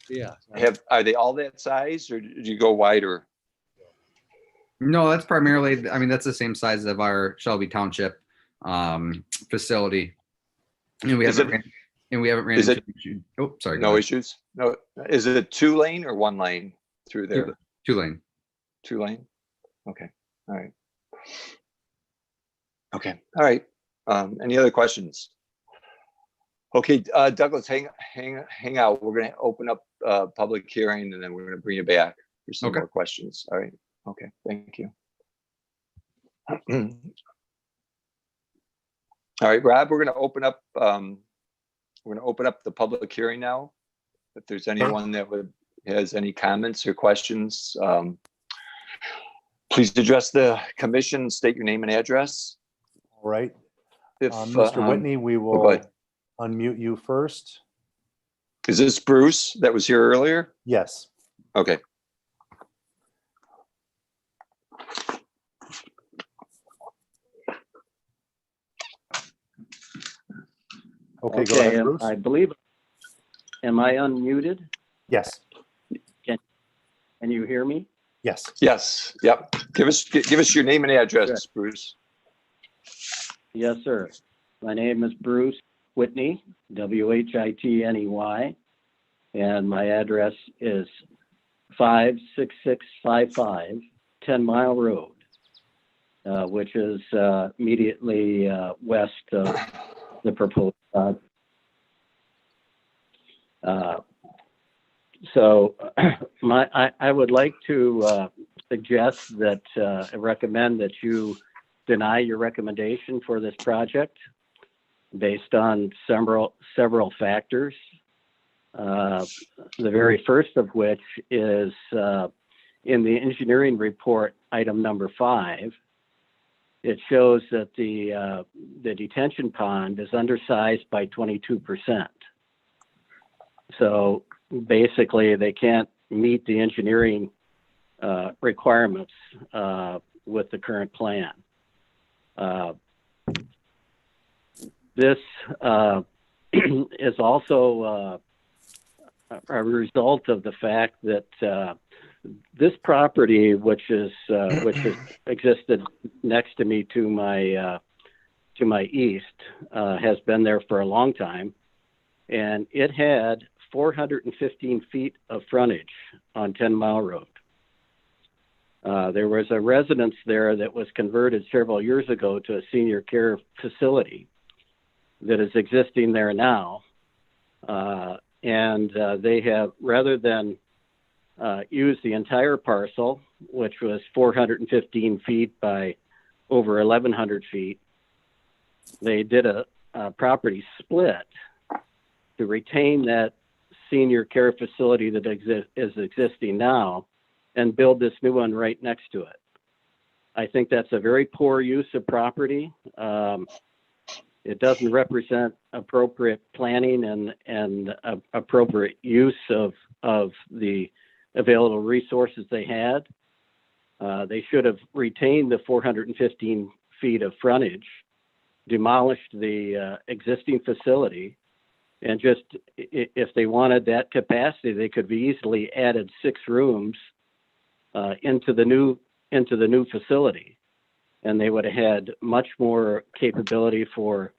Yeah. Are they all that size, or did you go wider? No, that's primarily, that's the same size of our Shelby Township facility. And we haven't ran into issues. Oh, sorry. No issues? No. Is it a 2-lane or 1 lane through there? 2-lane. 2-lane? Okay. All right. Okay. All right. Any other questions? Okay, Douglas, hang out. We're going to open up public hearing, and then we're going to bring you back for some more questions. All right. Okay. Thank you. All right, Rob, we're going to open up. The public hearing now. If there's anyone that has any comments or questions, please address the commission. State your name and address. All right. If Mr. Whitney, we will unmute you first. Is this Bruce that was here earlier? Yes. Okay. Okay, go ahead, Bruce. I believe. Am I unmuted? Yes. Can you hear me? Yes. Yes. Yep. Give us your name and address, Bruce. Yes, sir. My name is Bruce Whitney, Whitney, and my address is 56655 10 Mile Road, which is immediately west of the proposed. So I would like to suggest that I recommend that you deny your recommendation for this project based on several factors. The very first of which is in the engineering report, item number 5. It shows that the detention pond is undersized by 22%. So basically, they can't meet the engineering requirements with the current plan. This is also a result of the fact that this property, which has existed next to me to my east, has been there for a long time, and it had 415 feet of frontage on 10 Mile Road. There was a residence there that was converted several years ago to a senior care facility that is existing there now. And they have, rather than use the entire parcel, which was 415 feet by over 1,100 feet, they did a property split to retain that senior care facility that is existing now and build this new one right next to it. I think that's a very poor use of property. It doesn't represent appropriate planning and appropriate use of the available resources they had. They should have retained the 415 feet of frontage, demolished the existing facility, and just, if they wanted that capacity, they could be easily added 6 rooms into the new facility, and they would have had much more capability for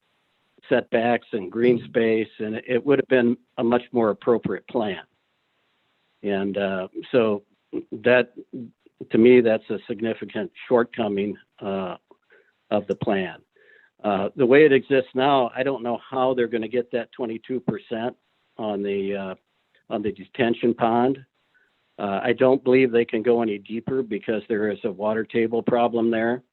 setbacks and green space, and it would have been a much more appropriate plan. And so that, to me, that's a significant shortcoming of the plan. The way it exists now, I don't know how they're going to get that 22% on the detention pond. I don't believe they can go any deeper because there is a water table problem there,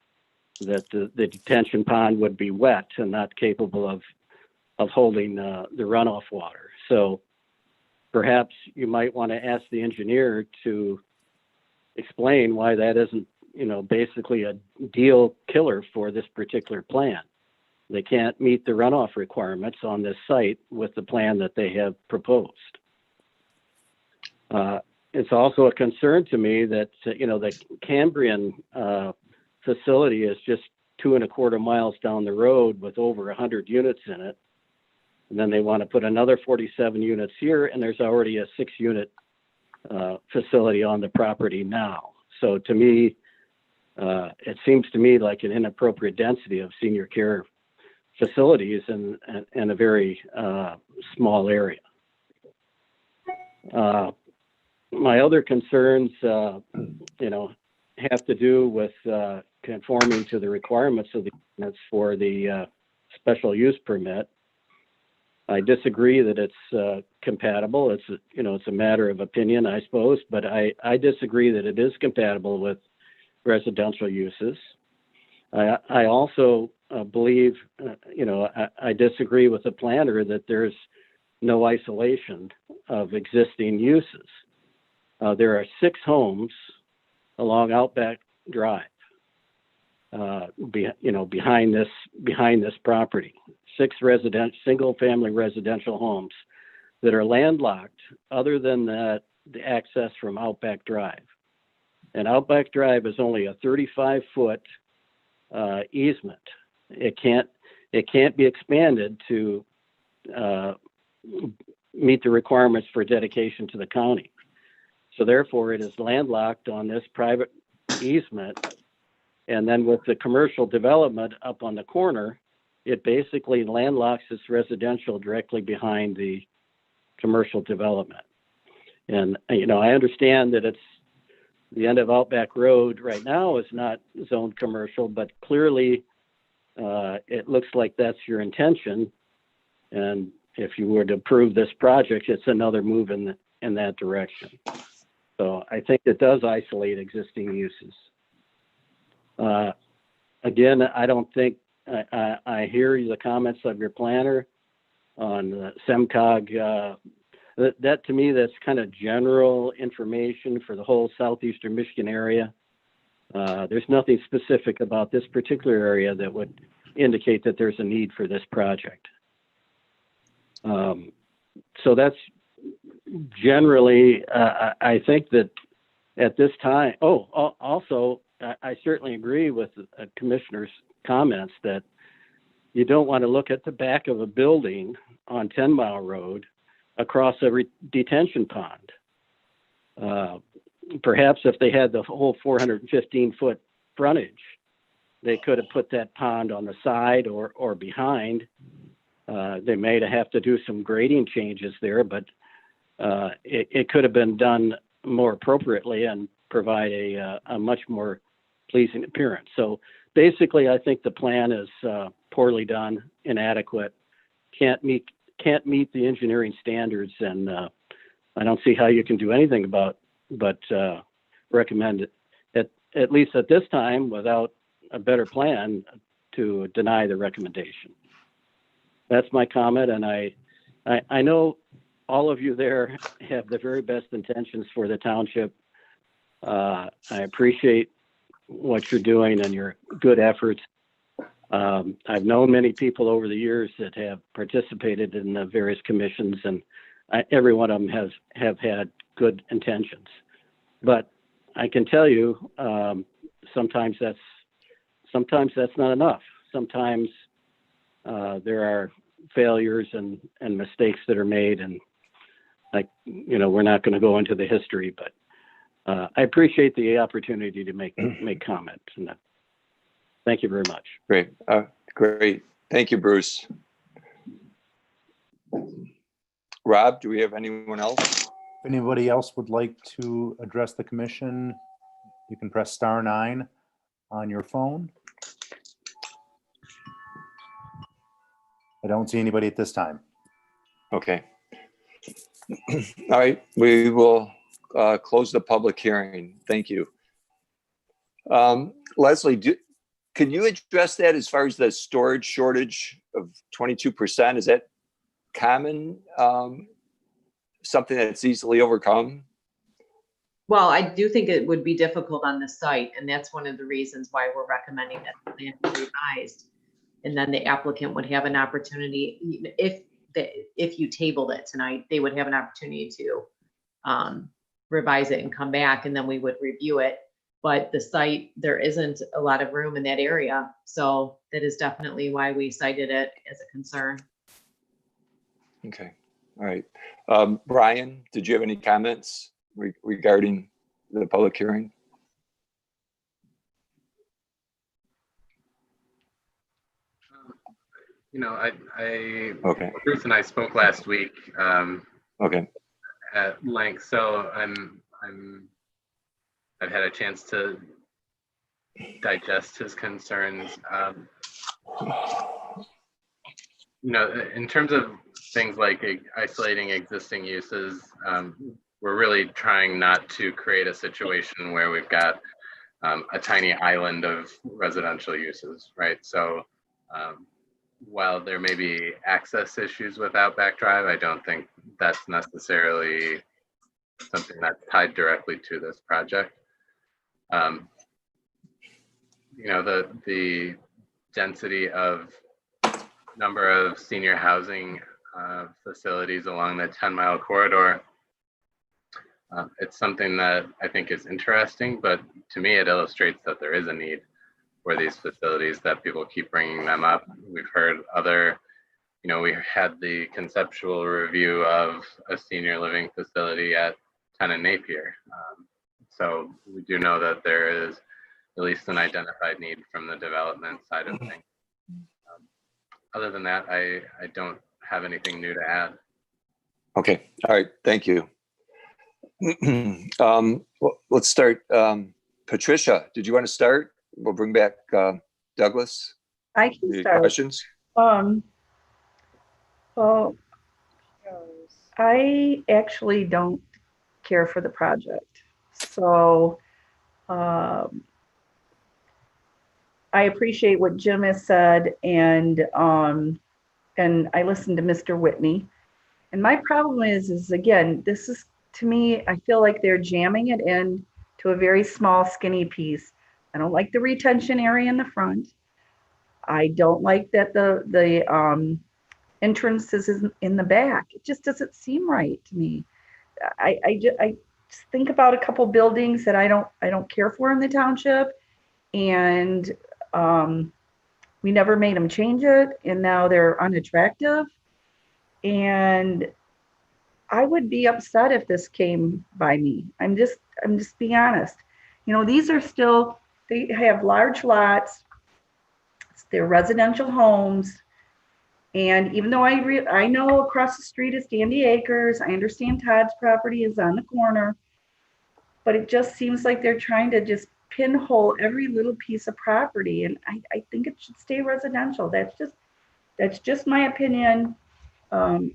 that the detention pond would be wet and not capable of holding the runoff water. So perhaps you might want to ask the engineer to explain why that isn't, basically a deal killer for this particular plan. They can't meet the runoff requirements on this site with the plan that they have proposed. It's also a concern to me that, the Cambrian facility is just 2.25 miles down the road with over 100 units in it. And then they want to put another 47 units here, and there's already a 6-unit facility on the property now. So to me, it seems to me like an inappropriate density of senior care facilities in a very small area. My other concerns, have to do with conforming to the requirements of the ordinance for the special use permit. I disagree that it's compatible. It's a matter of opinion, I suppose, but I disagree that it is compatible with residential uses. I also believe, I disagree with the planner that there's no isolation of existing uses. There are 6 homes along Outback Drive, behind this property. 6 single-family residential homes that are landlocked, other than the access from Outback Drive. And Outback Drive is only a 35-foot easement. It can't be expanded to meet the requirements for dedication to the county. So therefore, it is landlocked on this private easement. And then with the commercial development up on the corner, it basically landlocks its residential directly behind the commercial development. And, I understand that it's the end of Outback Road right now is not zoned commercial, but clearly it looks like that's your intention. And if you were to approve this project, it's another move in that direction. So I think it does isolate existing uses. Again, I don't think I hear the comments of your planner on the SEMCOG. That to me, that's kind of general information for the whole southeastern Michigan area. There's nothing specific about this particular area that would indicate that there's a need for this project. So that's generally, I think that at this time, also, I certainly agree with the commissioner's comments that you don't want to look at the back of a building on 10 Mile Road across a detention pond. Perhaps if they had the whole 415-foot frontage, they could have put that pond on the side or behind. They may have to do some grading changes there, but it could have been done more appropriately and provide a much more pleasing appearance. So basically, I think the plan is poorly done, inadequate, can't meet the engineering standards, and I don't see how you can do anything but recommend it, at least at this time, without a better plan, to deny the recommendation. That's my comment, and I know all of you there have the very best intentions for the township. I appreciate what you're doing and your good efforts. I've known many people over the years that have participated in the various commissions, and every one of them have had good intentions. But I can tell you, sometimes that's not enough. Sometimes there are failures and mistakes that are made, and we're not going to go into the history, but I appreciate the opportunity to make comments, and thank you very much. Great. Great. Thank you, Bruce. Rob, do we have anyone else? If anybody else would like to address the commission, you can press *9 on your phone. I don't see anybody at this time. Okay. All right, we will close the public hearing. Thank you. Leslie, can you address that as far as the storage shortage of 22%? Is that common, something that's easily overcome? Well, I do think it would be difficult on the site, and that's one of the reasons why we're recommending that the plan be revised. And then the applicant would have an opportunity, if you tabled it tonight, they would have an opportunity to revise it and come back, and then we would review it. But the site, there isn't a lot of room in that area. So that is definitely why we cited it as a concern. Okay, all right. Brian, did you have any comments regarding the public hearing? Okay. Bruce and I spoke last week. Okay. At length, so I've had a chance to digest his concerns. In terms of things like isolating existing uses, we're really trying not to create a situation where we've got a tiny island of residential uses, right? So while there may be access issues with Outback Drive, I don't think that's necessarily something that's tied directly to this project. The density of number of senior housing facilities along the 10-mile corridor, it's something that I think is interesting, but to me it illustrates that there is a need for these facilities, that people keep bringing them up. We've heard we had the conceptual review of a senior living facility at 10 and Napier. So we do know that there is at least an identified need from the development side of things. Other than that, I don't have anything new to add. Okay, all right, thank you. Let's start. Patricia, did you want to start? We'll bring back Douglas. I can start. Questions? Well, I actually don't care for the project. So I appreciate what Jim has said, and I listened to Mr. Whitney. And my problem is again, this is, to me, I feel like they're jamming it in to a very small, skinny piece. I don't like the retention area in the front. I don't like that the entrance is in the back. It just doesn't seem right to me. I just think about a couple buildings that I don't care for in the township, and we never made them change it, and now they're unattractive. And I would be upset if this came by me. I'm just being honest. These are still, they have large lots. They're residential homes. And even though I know across the street is Dandy Acres, I understand Todd's property is on the corner, but it just seems like they're trying to just pinhole every little piece of property. And I think it should stay residential. That's just my opinion. I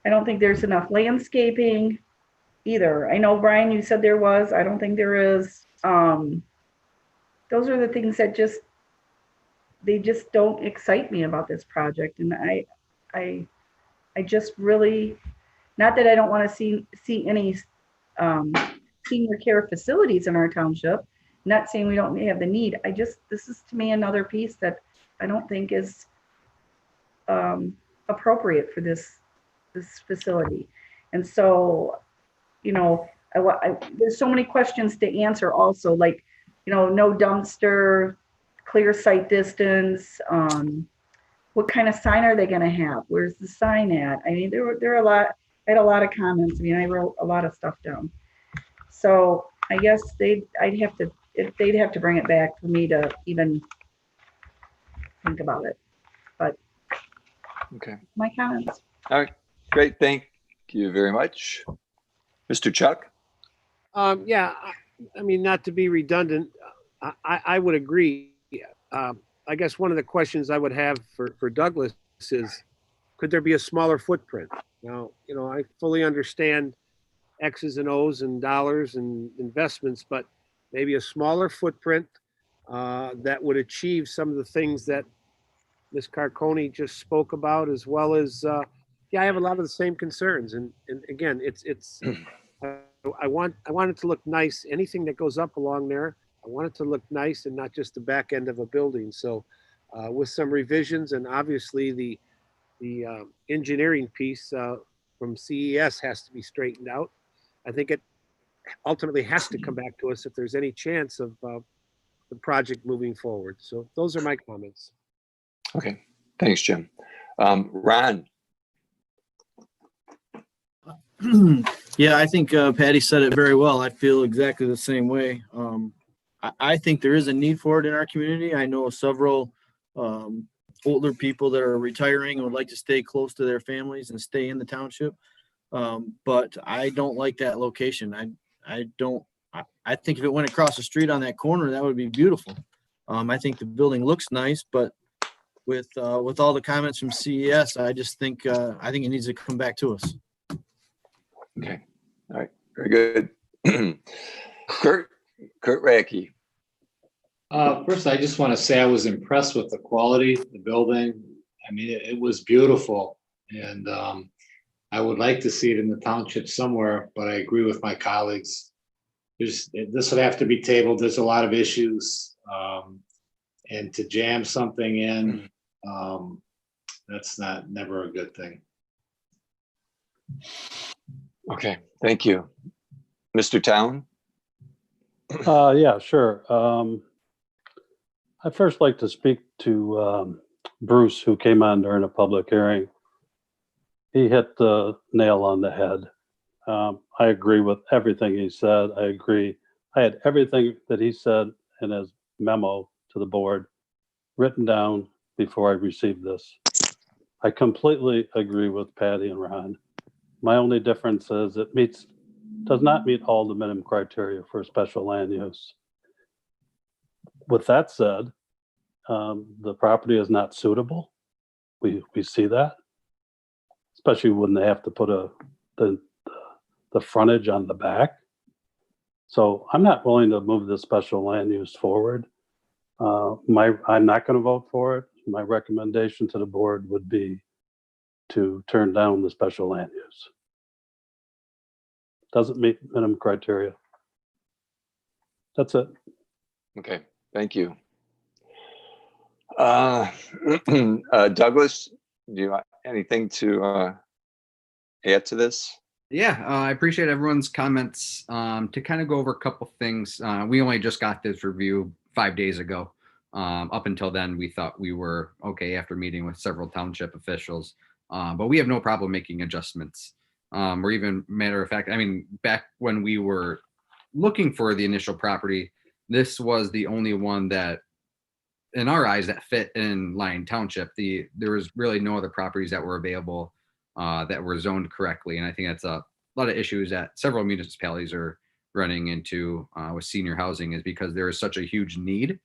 don't think there's enough landscaping either. I know, Brian, you said there was. I don't think there is. Those are the things that they just don't excite me about this project. And I just really, Not that I don't want to see any senior care facilities in our township. Not saying we don't have the need. This is to me another piece that I don't think is appropriate for this facility. And so, you know, there's so many questions to answer also, like, you know, no dumpster, clear sight distance, what kind of sign are they going to have? Where's the sign at? I mean, there are a lot, I had a lot of comments. I mean, I wrote a lot of stuff down. So I guess they'd have to bring it back for me to even think about it. But Okay. my comments. All right. Great. Thank you very much. Mr. Chuck? Yeah, I mean, not to be redundant, I would agree. I guess one of the questions I would have for Douglas is, could there be a smaller footprint? Now, you know, I fully understand X's and O's and dollars and investments, but maybe a smaller footprint that would achieve some of the things that Ms. Carconi just spoke about, as well as, yeah, I have a lot of the same concerns. And again, I want it to look nice. Anything that goes up along there, I want it to look nice and not just the back end of a building. So with some revisions, and obviously the engineering piece from CES has to be straightened out. I think it ultimately has to come back to us if there's any chance of the project moving forward. So those are my comments. Okay. Thanks, Jim. Ron? Yeah, I think Patty said it very well. I feel exactly the same way. I think there is a need for it in our community. I know several older people that are retiring and would like to stay close to their families and stay in the township. But I don't like that location. I think if it went across the street on that corner, that would be beautiful. I think the building looks nice, but with all the comments from CES, I just think I think it needs to come back to us. Okay. All right. Very good. Kurt Racky. First, I just want to say I was impressed with the quality of the building. I mean, it was beautiful, and I would like to see it in the township somewhere, but I agree with my colleagues. This would have to be tabled. There's a lot of issues, and to jam something in, that's never a good thing. Okay, thank you. Mr. Town? Yeah, sure. I'd first like to speak to Bruce, who came on during a public hearing. He hit the nail on the head. I agree with everything he said. I agree. I had everything that he said in his memo to the board written down before I received this. I completely agree with Patty and Ron. My only difference is it does not meet all the minimum criteria for special land use. With that said, the property is not suitable. We see that, especially when they have to put the frontage on the back. So I'm not willing to move the special land use forward. I'm not going to vote for it. My recommendation to the board would be to turn down the special land use. Doesn't meet minimum criteria. That's it. Okay, thank you. Douglas, do you have anything to add to this? Yeah, I appreciate everyone's comments. To kind of go over a couple things, we only just got this review 5 days ago. Up until then, we thought we were okay after meeting with several township officials, but we have no problem making adjustments. Or even, matter of fact, I mean, back when we were looking for the initial property, this was the only one that, in our eyes, that fit in Lyon Township. There was really no other properties that were available that were zoned correctly, and I think that's a lot of issues that several municipalities are running into with senior housing, is because there is such a huge need.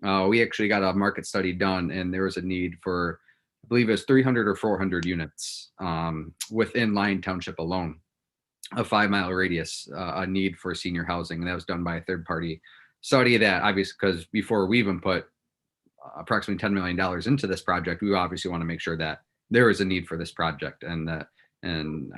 We actually got a market study done, and there was a need for, I believe it was 300 or 400 units within Lyon Township alone, a 5-mile radius, a need for senior housing. And that was done by a third-party study that, obviously, because before we even put approximately $10 million into this project, we obviously want to make sure that there is a need for this project and that And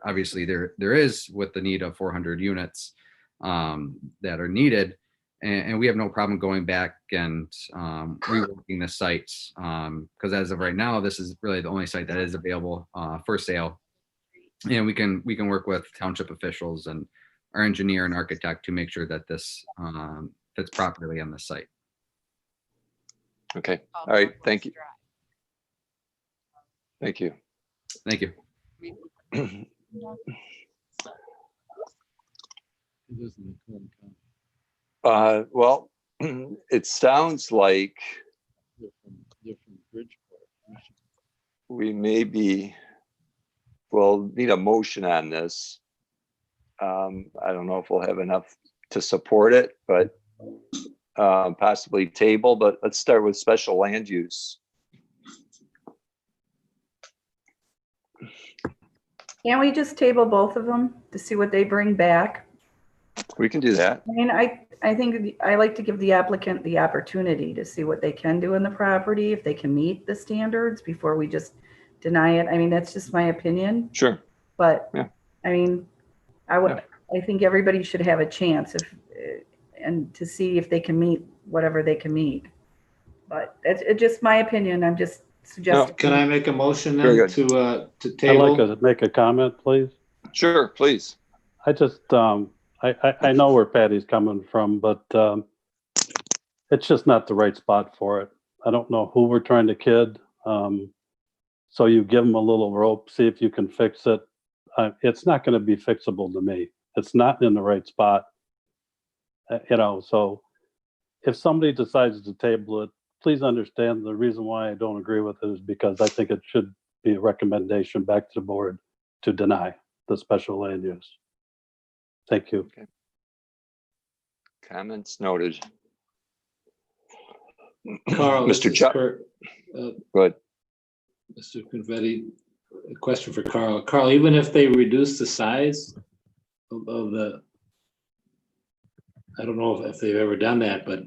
obviously there is with the need of 400 units that are needed. And we have no problem going back and reworking the sites because as of right now, this is really the only site that is available for sale. And we can work with township officials and our engineer and architect to make sure that this fits properly on the site. Okay. All right. Thank you. Thank you. Thank you. Well, it sounds like we'll need a motion on this. I don't know if we'll have enough to support it, but possibly table, but let's start with special land use. Can't we just table both of them to see what they bring back? We can do that. I mean, I think I like to give the applicant the opportunity to see what they can do in the property, if they can meet the standards before we just deny it. I mean, that's just my opinion. Sure. But yeah. I mean, I think everybody should have a chance and to see if they can meet whatever they can meet. But it's just my opinion. I'm just suggesting. Can I make a motion then to I'd table? like to make a comment, please. Sure, please. I just, I know where Patty's coming from, but it's just not the right spot for it. I don't know who we're trying to kid. So you give them a little rope, see if you can fix it. It's not going to be fixable to me. It's not in the right spot. So if somebody decides to table it, please understand the reason why I don't agree with it is because I think it should be a recommendation back to the board to deny the special land use. Thank you. Okay. Comments noted. Carl, Mr. Chuck. Go ahead. Mr. Convetti, a question for Carl. Carl, even if they reduce the size of the, I don't know if they've ever done that, but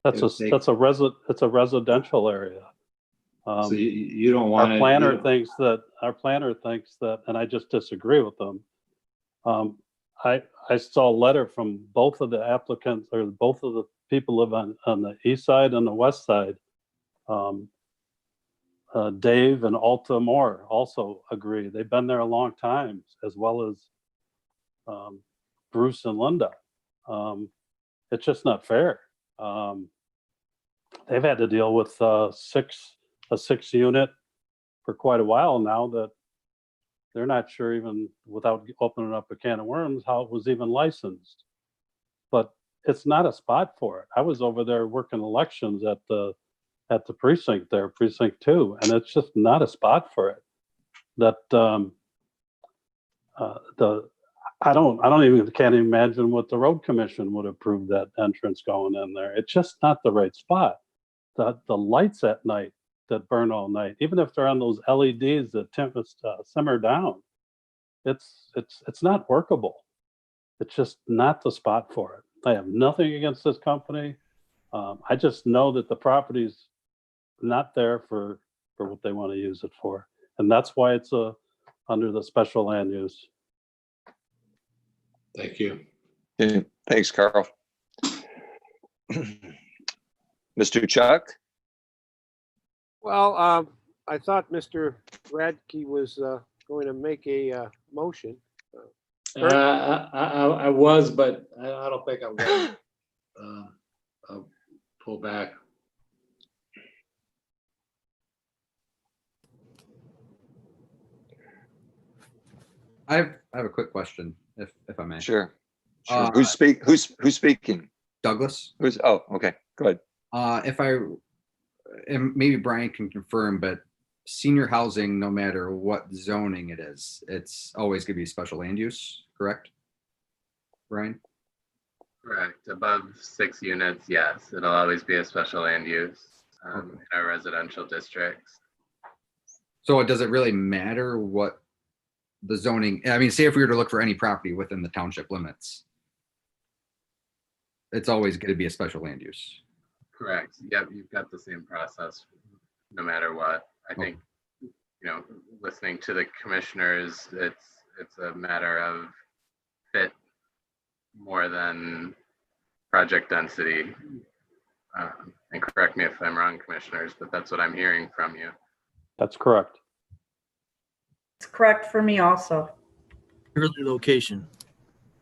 it's a residential area. So you don't want our planner thinks that, and I just disagree with them. I saw a letter from both of the applicants or both of the people live on the east side and the west side. Dave and Alta Moore also agree. They've been there a long time, as well as Bruce and Linda. It's just not fair. They've had to deal with a six unit for quite a while now that they're not sure, even without opening up a can of worms, how it was even licensed. But it's not a spot for it. I was over there working elections at the precinct there, precinct 2, and it's just not a spot for it. That can't imagine what the road commission would approve that entrance going in there. It's just not the right spot. The lights at night that burn all night, even if they're on those LEDs that simmer down, it's not workable. It's just not the spot for it. I have nothing against this company. I just know that the property's not there for what they want to use it for, and that's why it's under the special land use. Thank you. Yeah, thanks, Carl. Mr. Chuck? Well, I thought Mr. Radke was going to make a motion. I was, but I don't think I'm going to pull back. I have a quick question, if I may. Sure. Who's speaking? Douglas. Okay, go ahead. And maybe Brian can confirm, but senior housing, no matter what zoning it is, it's always going to be special land use, correct? Brian? Correct. Above 6 units, yes, it'll always be a special land use in our residential districts. So does it really matter what the zoning, I mean, say if we were to look for any property within the township limits, it's always going to be a special land use. Correct. Yep, you've got the same process no matter what. I think listening to the commissioners, it's a matter of fit more than project density. And correct me if I'm wrong, commissioners, but that's what I'm hearing from you. That's correct. It's correct for me also. Early location.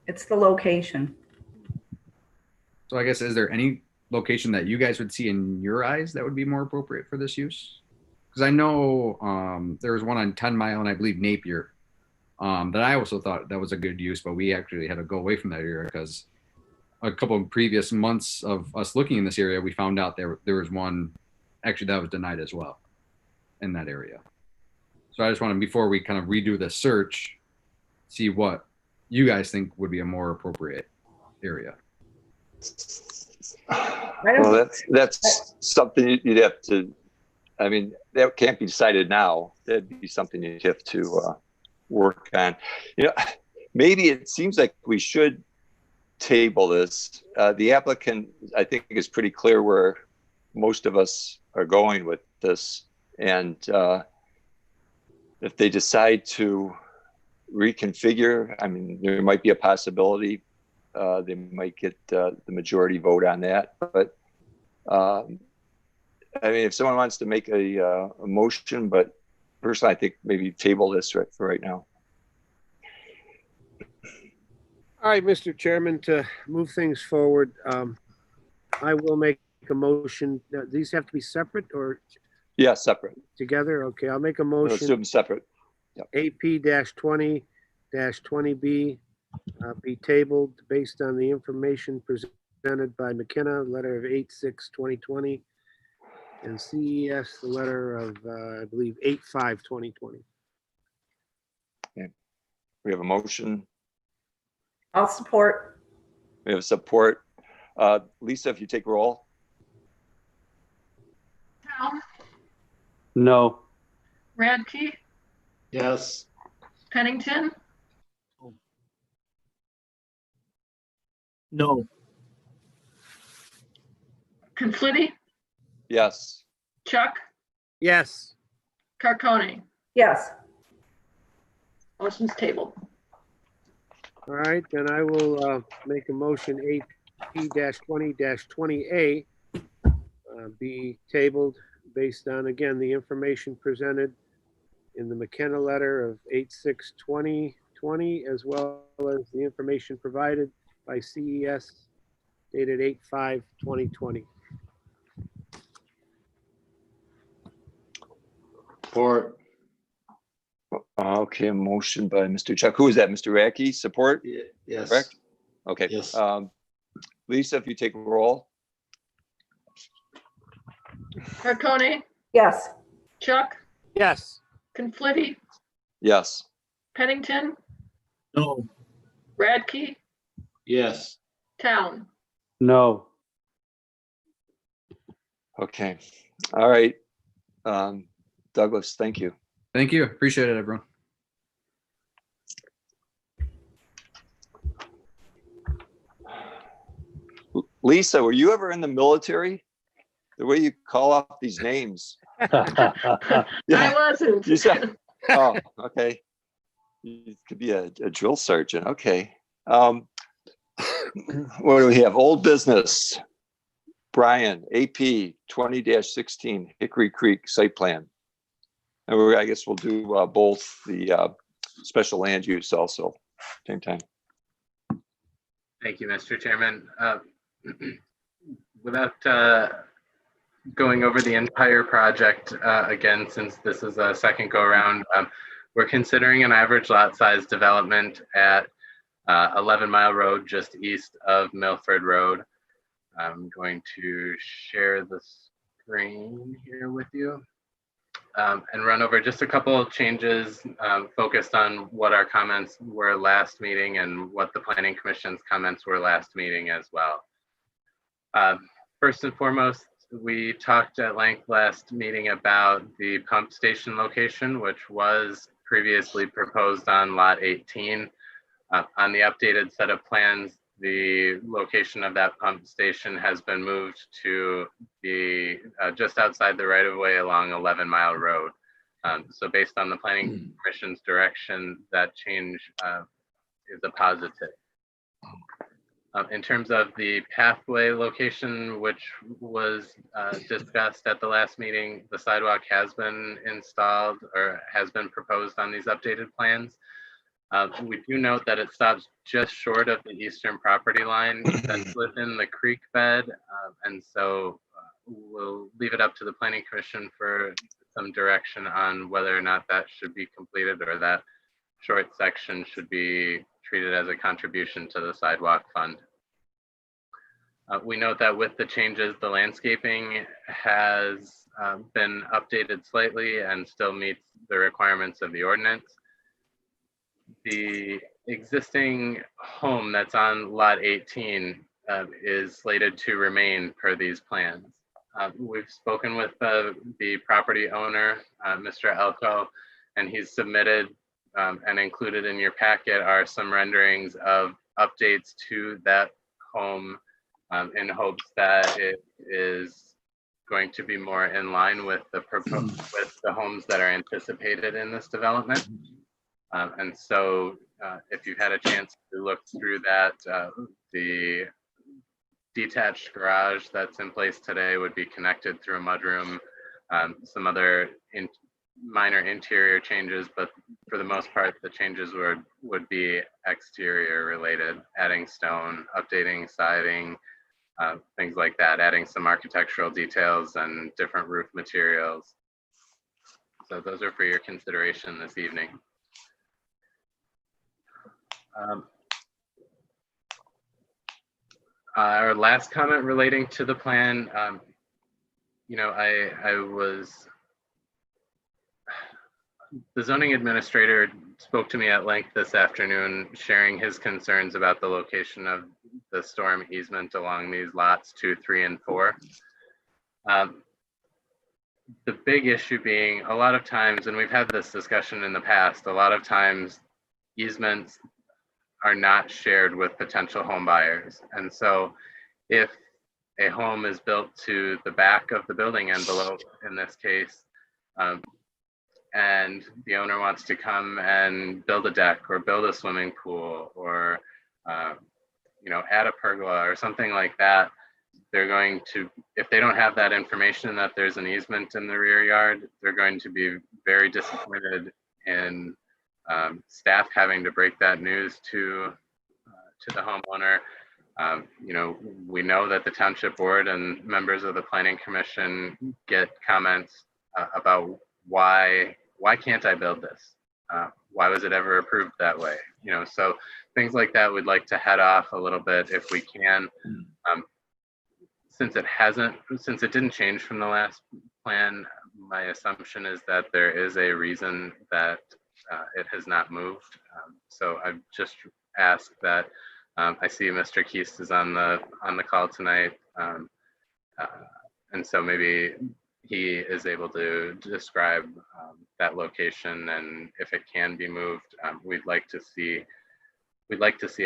It's the location. So I guess, is there any location that you guys would see in your eyes that would be more appropriate for this use? Because I know there was one on 10 Mile and I believe Napier that I also thought that was a good use, but we actually had to go away from that area because a couple of previous months of us looking in this area, we found out there was one actually that was denied as well in that area. So I just want to, before we kind of redo the search, see what you guys think would be a more appropriate area. Well, that's something you'd have to, I mean, that can't be decided now. That'd be something you'd have to work on. Maybe it seems like we should table this. The applicant, I think, is pretty clear where most of us are going with this. And if they decide to reconfigure, I mean, there might be a possibility they might get the majority vote on that. But I mean, if someone wants to make a motion, but personally, I think maybe table this for right now. All right, Mr. Chairman, to move things forward, I will make a motion. These have to be separate or? Yeah, separate. Together? Okay, I'll make a Let's do motion. them separate. Yep. AP-20-20B be tabled based on the information presented by McKenna, letter of 8/6/2020, and CES, the letter of, I believe, 8/5/2020. Okay. We have a motion. I'll support. We have support. Lisa, if you take roll. Town, No. Radke, Yes. Pennington, No. Conflitti, Yes. Chuck, Yes. Carcone. Yes. Motion's tabled. All right, then I will make a motion AP-20-20A be tabled based on, again, the information presented in the McKenna letter of 8/6/2020, as well as the information provided by CES dated 8/5/2020. Support. Okay, a motion by Mr. Chuck. Who is that? Mr. Radke, support? Yes. Correct? Okay. Yes. Lisa, if you take roll. Carcone, Yes. Chuck, Yes. Conflitti, Yes. Pennington, No. Radke, Yes. Town. No. Okay. All right. Douglas, thank you. Thank you. Appreciate it, everyone. Lisa, were you ever in the military? The way you call off these names. I wasn't. You said, oh, okay. You could be a drill sergeant. Okay. What do we have? Old business. Brian, AP 20-16 Hickory Creek site plan. And I guess we'll do both the special land use also, same time. Thank you, Mr. Chairman. Without going over the entire project again, since this is a second go around, we're considering an average lot size development at 11 Mile Road, just east of Milford Road. I'm going to share the screen here with you and run over just a couple of changes focused on what our comments were last meeting and what the Planning Commission's comments were last meeting as well. First and foremost, we talked at length last meeting about the pump station location, which was previously proposed on lot 18. On the updated set of plans, the location of that pump station has been moved to the just outside the right of way along 11 Mile Road. So based on the Planning Commission's direction, that change is a positive. In terms of the pathway location, which was discussed at the last meeting, the sidewalk has been installed or has been proposed on these updated plans. We do note that it stops just short of the eastern property line that's within the creek bed. And so we'll leave it up to the Planning Commission for some direction on whether or not that should be completed or that short section should be treated as a contribution to the sidewalk fund. We note that with the changes, the landscaping has been updated slightly and still meets the requirements of the ordinance. The existing home that's on lot 18 is slated to remain per these plans. We've spoken with the property owner, Mr. Elko, and he's submitted and included in your packet are some renderings of updates to that home in hopes that it is going to be more in line with the homes that are anticipated in this development. And so if you've had a chance to look through that, the detached garage that's in place today would be connected through a mudroom, some other minor interior changes, but for the most part, the changes would be exterior related, adding stone, updating siding, things like that, adding some architectural details and different roof materials. So those are for your consideration this evening. Our last comment relating to the plan, the zoning administrator spoke to me at length this afternoon, sharing his concerns about the location of the storm easement along these lots 2, 3, and 4. The big issue being a lot of times, and we've had this discussion in the past, a lot of times easements are not shared with potential home buyers. And so if a home is built to the back of the building envelope, in this case, and the owner wants to come and build a deck or build a swimming pool or add a pergola or something like that, they're going to, if they don't have that information that there's an easement in the rear yard, they're going to be very disappointed in staff having to break that news to the homeowner. We know that the township board and members of the planning commission get comments about why can't I build this? Why was it ever approved that way? So things like that we'd like to head off a little bit if we can. Since it didn't change from the last plan, my assumption is that there is a reason that it has not moved. So I've just asked that, I see Mr. Keast is on the call tonight. And so maybe he is able to describe that location, and if it can be moved, we'd like to see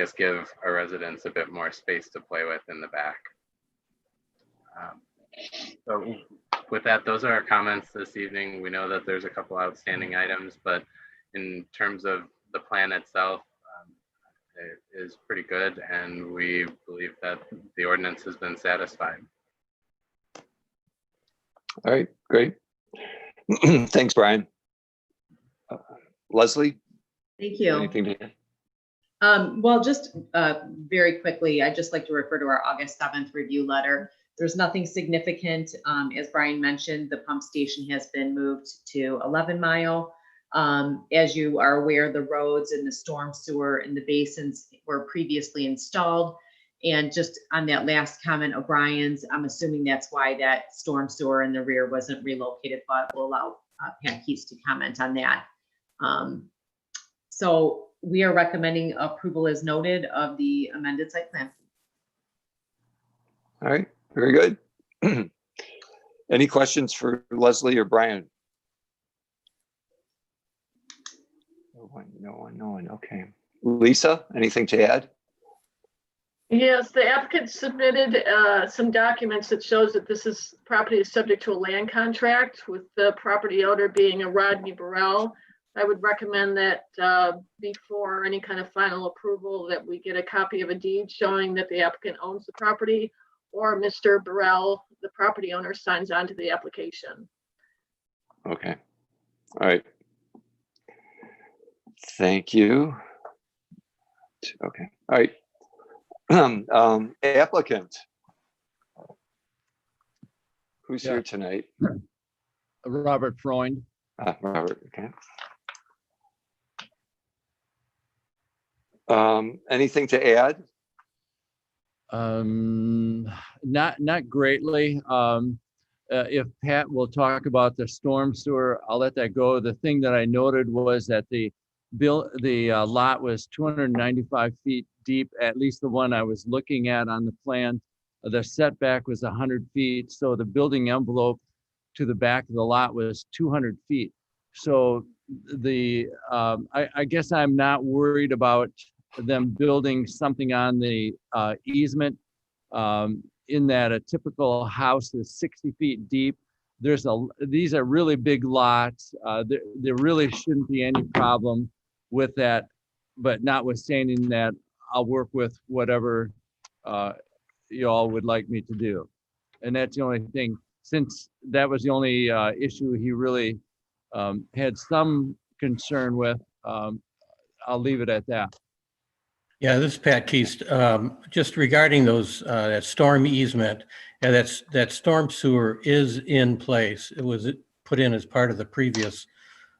us give our residents a bit more space to play with in the back. So with that, those are our comments this evening. We know that there's a couple outstanding items, but in terms of the plan itself, it is pretty good, and we believe that the ordinance has been satisfied. All right, great. Thanks, Brian. Leslie? Thank you. Anything to add? Well, just very quickly, I'd just like to refer to our August 7th review letter. There's nothing significant. As Brian mentioned, the pump station has been moved to 11 Mile. As you are aware, the roads and the storm sewer and the basins were previously installed. And just on that last comment of Brian's, I'm assuming that's why that storm sewer in the rear wasn't relocated, but we'll allow Pat Keast to comment on that. So we are recommending approval as noted of the amended site plan. All right, very good. Any questions for Leslie or Brian? No one, okay. Lisa, anything to add? Yes, the applicant submitted some documents that shows that this property is subject to a land contract, with the property owner being a Rodney Burrell. I would recommend that before any kind of final approval, that we get a copy of a deed showing that the applicant owns the property, or Mr. Burrell, the property owner, signs on to the application. Okay. All right. Thank you. Okay. All right. Applicant. Who's here tonight? Robert Freund. Robert, okay. Anything to add? Not greatly. If Pat will talk about the storm sewer, I'll let that go. The thing that I noted was that the lot was 295 feet deep, at least the one I was looking at on the plan. The setback was 100 feet, so the building envelope to the back of the lot was 200 feet. So I guess I'm not worried about them building something on the easement, in that a typical house is 60 feet deep. These are really big lots. There really shouldn't be any problem with that, but notwithstanding that, I'll work with whatever you all would like me to do. And that's the only thing, since that was the only issue he really had some concern with. I'll leave it at that. Yeah, this is Pat Keast. Just regarding those, that storm easement, and that storm sewer is in place. It was put in as part of the previous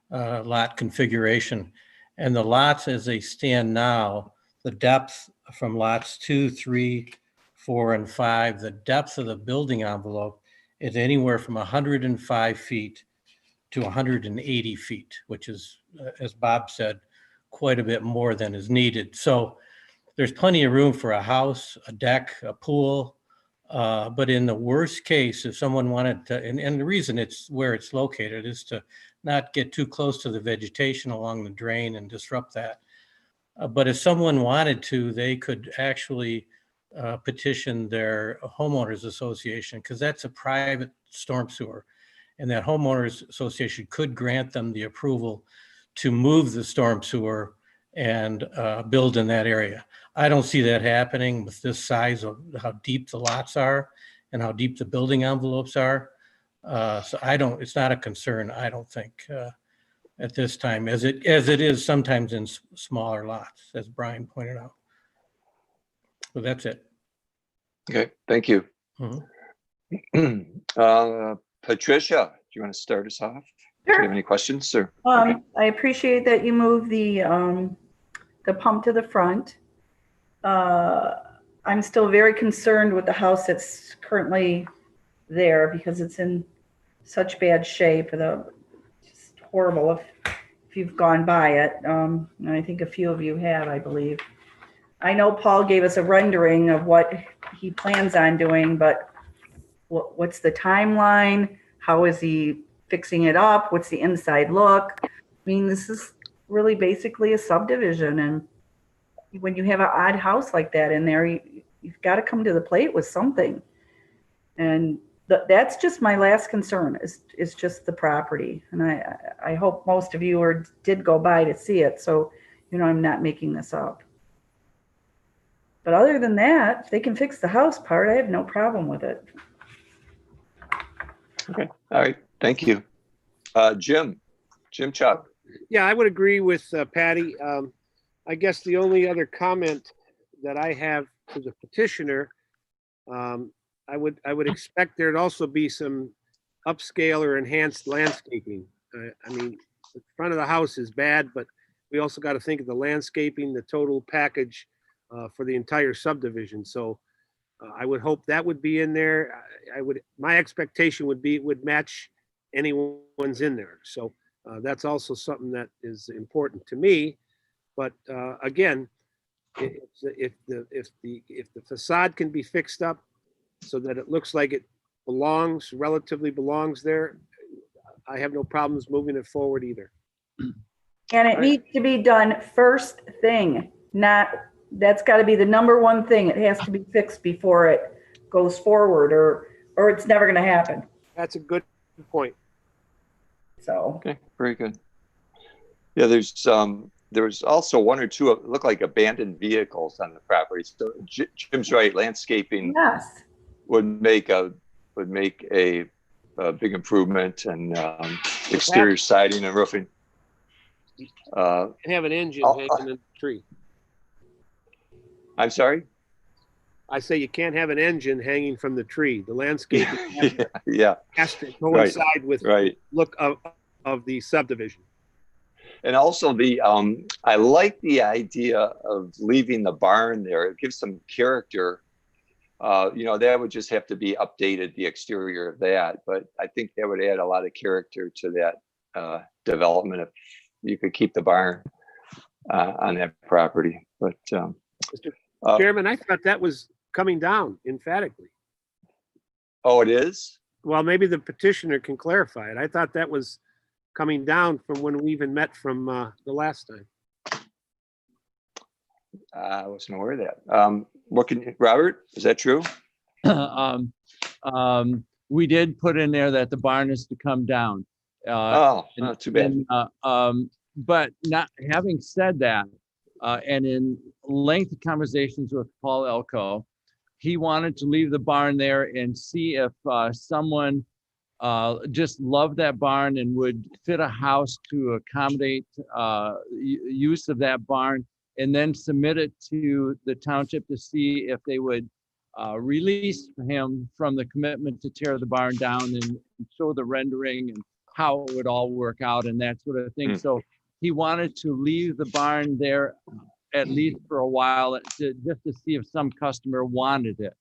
lot configuration. And the lots as they stand now, the depth from lots 2, 3, 4, and 5, the depth of the building envelope is anywhere from 105 feet to 180 feet, which is, as Bob said, quite a bit more than is needed. So there's plenty of room for a house, a deck, a pool. But in the worst case, if someone wanted to, and the reason it's where it's located is to not get too close to the vegetation along the drain and disrupt that. But if someone wanted to, they could actually petition their homeowners association, because that's a private storm sewer. And that homeowners association could grant them the approval to move the storm sewer and build in that area. I don't see that happening with this size of how deep the lots are and how deep the building envelopes are. So it's not a concern, I don't think, at this time, as it is sometimes in smaller lots, as Brian pointed out. So that's it. Okay, thank you. Patricia, do you want to start us off? Do you have any questions, sir? I appreciate that you moved the pump to the front. I'm still very concerned with the house that's currently there because it's in such bad shape. Just horrible if you've gone by it. And I think a few of you have, I believe. I know Paul gave us a rendering of what he plans on doing, but what's the timeline? How is he fixing it up? What's the inside look? I mean, this is really basically a subdivision. And when you have an odd house like that in there, you've got to come to the plate with something. And that's just my last concern is just the property. And I hope most of you did go by to see it. So, I'm not making this up. But other than that, if they can fix the house part, I have no problem with it. Okay. All right. Thank you. Jim Chuck. Yeah, I would agree with Patty. I guess the only other comment that I have to the petitioner, I would expect there'd also be some upscale or enhanced landscaping. I mean, the front of the house is bad, but we also got to think of the landscaping, the total package for the entire subdivision. So I would hope that would be in there. My expectation would be it would match anyone's in there. So that's also something that is important to me. But again, if the facade can be fixed up so that it looks like it relatively belongs there, I have no problems moving it forward either. And it needs to be done first thing, not That's got to be the number one thing. It has to be fixed before it goes forward, or it's never going to happen. That's a good point. So. Okay, very good. Yeah, there's also one or two look like abandoned vehicles on the property. So Jim's right. Landscaping Yes. would make a big improvement, and exterior siding and roofing. And have an engine hanging in the tree. I'm sorry? I say you can't have an engine hanging from the tree. The landscape yeah. has to coincide with the look of the subdivision. And also I like the idea of leaving the barn there. It gives some character. That would just have to be updated, the exterior of that. But I think that would add a lot of character to that development if you could keep the barn on that property. But Mr. Chairman, I thought that was coming down emphatically. Oh, it is? Well, maybe the petitioner can clarify it. I thought that was coming down from when we even met from the last time. I wasn't aware of that. Robert, is that true? We did put in there that the barn is to come down. Not too bad. But not having said that, and in lengthy conversations with Paul Elko, he wanted to leave the barn there and see if someone just loved that barn and would fit a house to accommodate use of that barn, and then submit it to the township to see if they would release him from the commitment to tear the barn down and show the rendering and how it would all work out and that sort of thing. So he wanted to leave the barn there at least for a while just to see if some customer wanted it.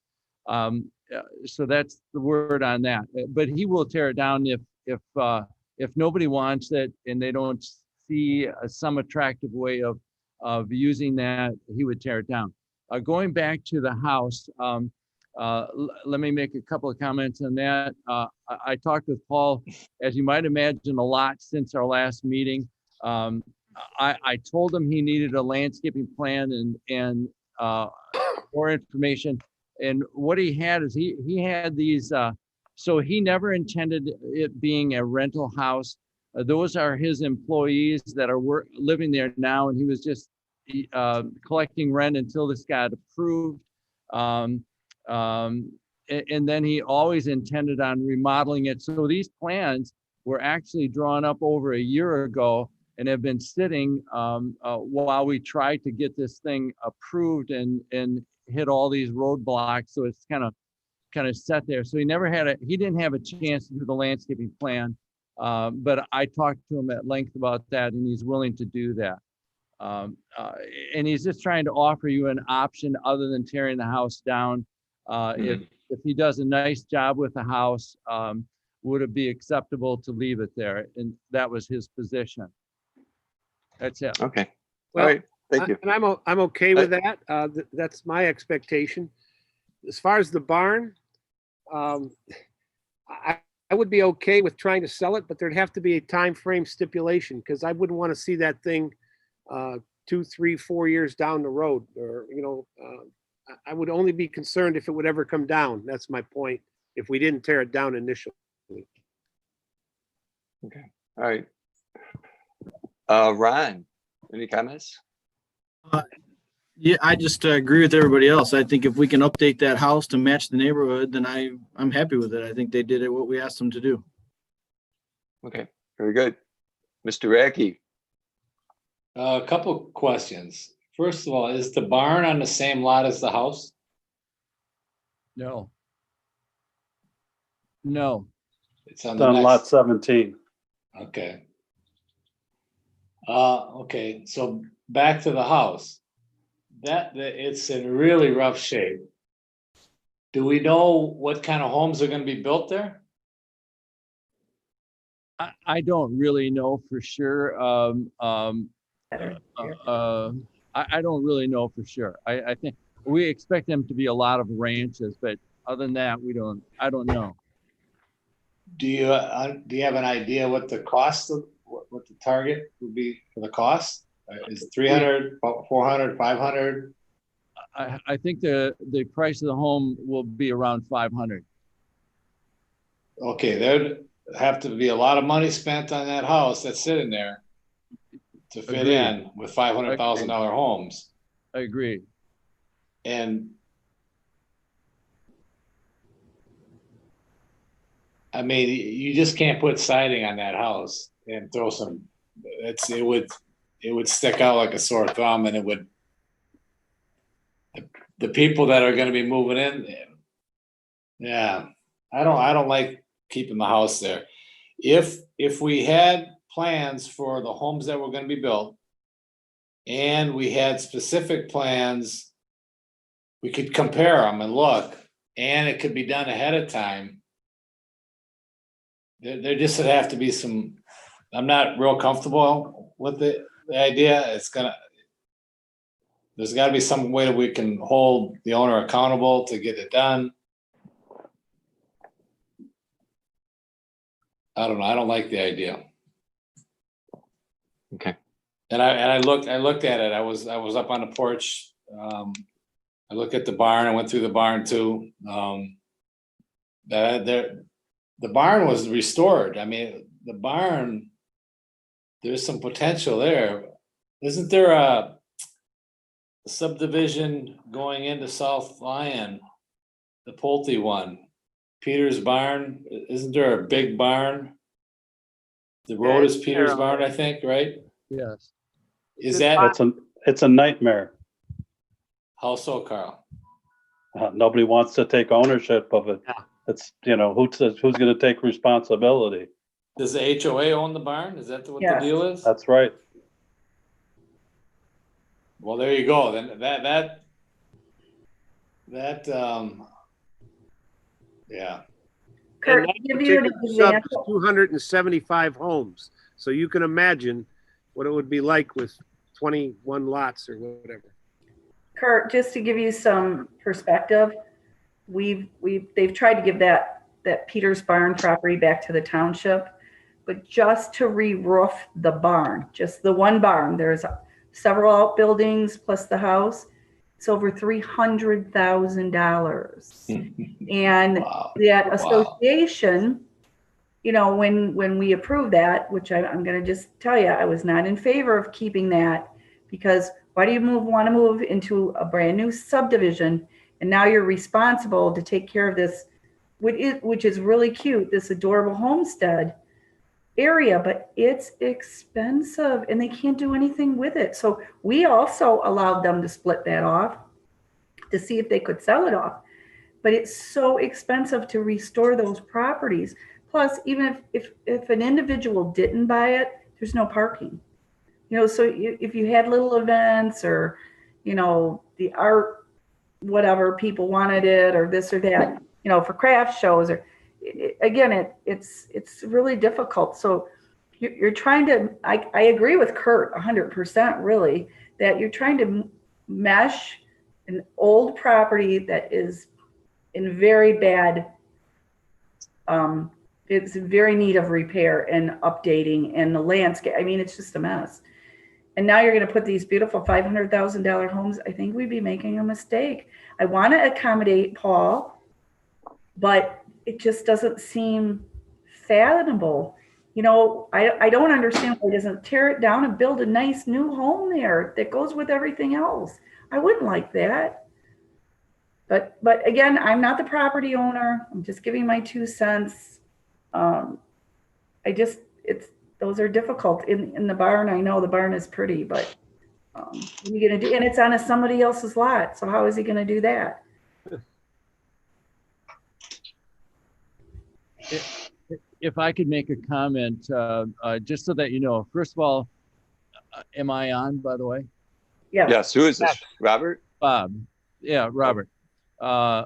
So that's the word on that. But he will tear it down if nobody wants it and they don't see some attractive way of using that, he would tear it down. Going back to the house, let me make a couple of comments on that. I talked with Paul, as you might imagine, a lot since our last meeting. I told him he needed a landscaping plan and more information. And what he had is he had these, so he never intended it being a rental house. Those are his employees that are living there now, and he was just collecting rent until this got approved. And then he always intended on remodeling it. So these plans were actually drawn up over a year ago and have been sitting while we tried to get this thing approved and hit all these roadblocks. So it's kind of set there. So he didn't have a chance to do the landscaping plan. But I talked to him at length about that, and he's willing to do that. And he's just trying to offer you an option other than tearing the house down. If he does a nice job with the house, would it be acceptable to leave it there? And that was his position. That's it. Okay. Well, all right. Thank you. And I'm okay with that. That's my expectation. As far as the barn, I would be okay with trying to sell it, but there'd have to be a time frame stipulation, because I wouldn't want to see that thing 2, 3, 4 years down the road. Or I would only be concerned if it would ever come down. That's my point. If we didn't tear it down initially. Okay. All right. Ron, any comments? Yeah, I just agree with everybody else. I think if we can update that house to match the neighborhood, then I'm happy with it. I think they did what we asked them to do. Okay, very good. Mr. Radke. A couple questions. First of all, is the barn on the same lot as the house? No. It's on lot 17. Okay. Okay, so back to the house. It's in really rough shape. Do we know what kind of homes are going to be built there? I don't really know for sure. I don't really know for sure. I think we expect them to be a lot of ranches, but other than that, I don't know. Do you have an idea what the cost of what the target would be for the cost? Is 300, 400, 500? I think the price of the home will be around 500. Okay, there'd have to be a lot of money spent on that house that's sitting there to fit Agreed. in with $500,000 homes. I agree. And I mean, you just can't put siding on that house and throw some, it would stick out like a sore thumb, and it would, the people that are gonna be moving in, yeah, I don't like keeping the house there. If we had plans for the homes that were gonna be built, and we had specific plans, we could compare them and look, and it could be done ahead of time. There just would have to be some, I'm not real comfortable with the idea. There's gotta be some way that we can hold the owner accountable to get it done. I don't know, I don't like the idea. Okay. And I looked at it, I was up on the porch, I looked at the barn, I went through the barn too. The barn was restored. I mean, the barn, there's some potential there. Isn't there a subdivision going into South Lyon, the Pulte one, Peter's Barn? Isn't there a big barn? The road is Peter's Barn, I think, right? Yes. Is that, It's a nightmare. how so, Carl? Nobody wants to take ownership of it. It's, who's gonna take responsibility? Does the HOA own the barn? Is that what the Yes. deal is? That's right. Well, there you go. Then yeah. Kurt, And that to give you an particular sub is example, 275 homes. So you can imagine what it would be like with 21 lots or whatever. Kurt, just to give you some perspective, they've tried to give that Peters Barn property back to the township, but just to re-roof the barn, just the one barn, there's several outbuildings plus the house, it's over $300,000. And that association, when we approved that, which I'm going to just tell you, I was not in favor of keeping that, because why do you want to move into a brand new subdivision and now you're responsible to take care of this, which is really cute, this adorable homestead area, but it's expensive and they can't do anything with it. So we also allowed them to split that off to see if they could sell it off. But it's so expensive to restore those properties. Plus, even if an individual didn't buy it, there's no parking. So if you had little events or, the art, whatever, people wanted it or this or that, for craft shows, or it's really difficult. So you're trying to, I agree with Kurt 100% really, that you're trying to mesh an old property that is in very bad, it's in very need of repair and updating, and the landscape, it's just a mess. And now you're going to put these beautiful $500,000 homes. I think we'd be making a mistake. I want to accommodate Paul, but it just doesn't seem fathomable. I don't understand why he doesn't tear it down and build a nice new home there that goes with everything else. I wouldn't like that. But again, I'm not the property owner. I'm just giving my 2 cents. Those are difficult. In the barn, I know the barn is pretty, but what are you going to do? And it's on somebody else's lot. So how is he going to do that? If I could make a comment, just so that you know, first of all, am I on, by the way? Yeah. Yes. Who is this? Robert? Bob. Yeah, Robert. I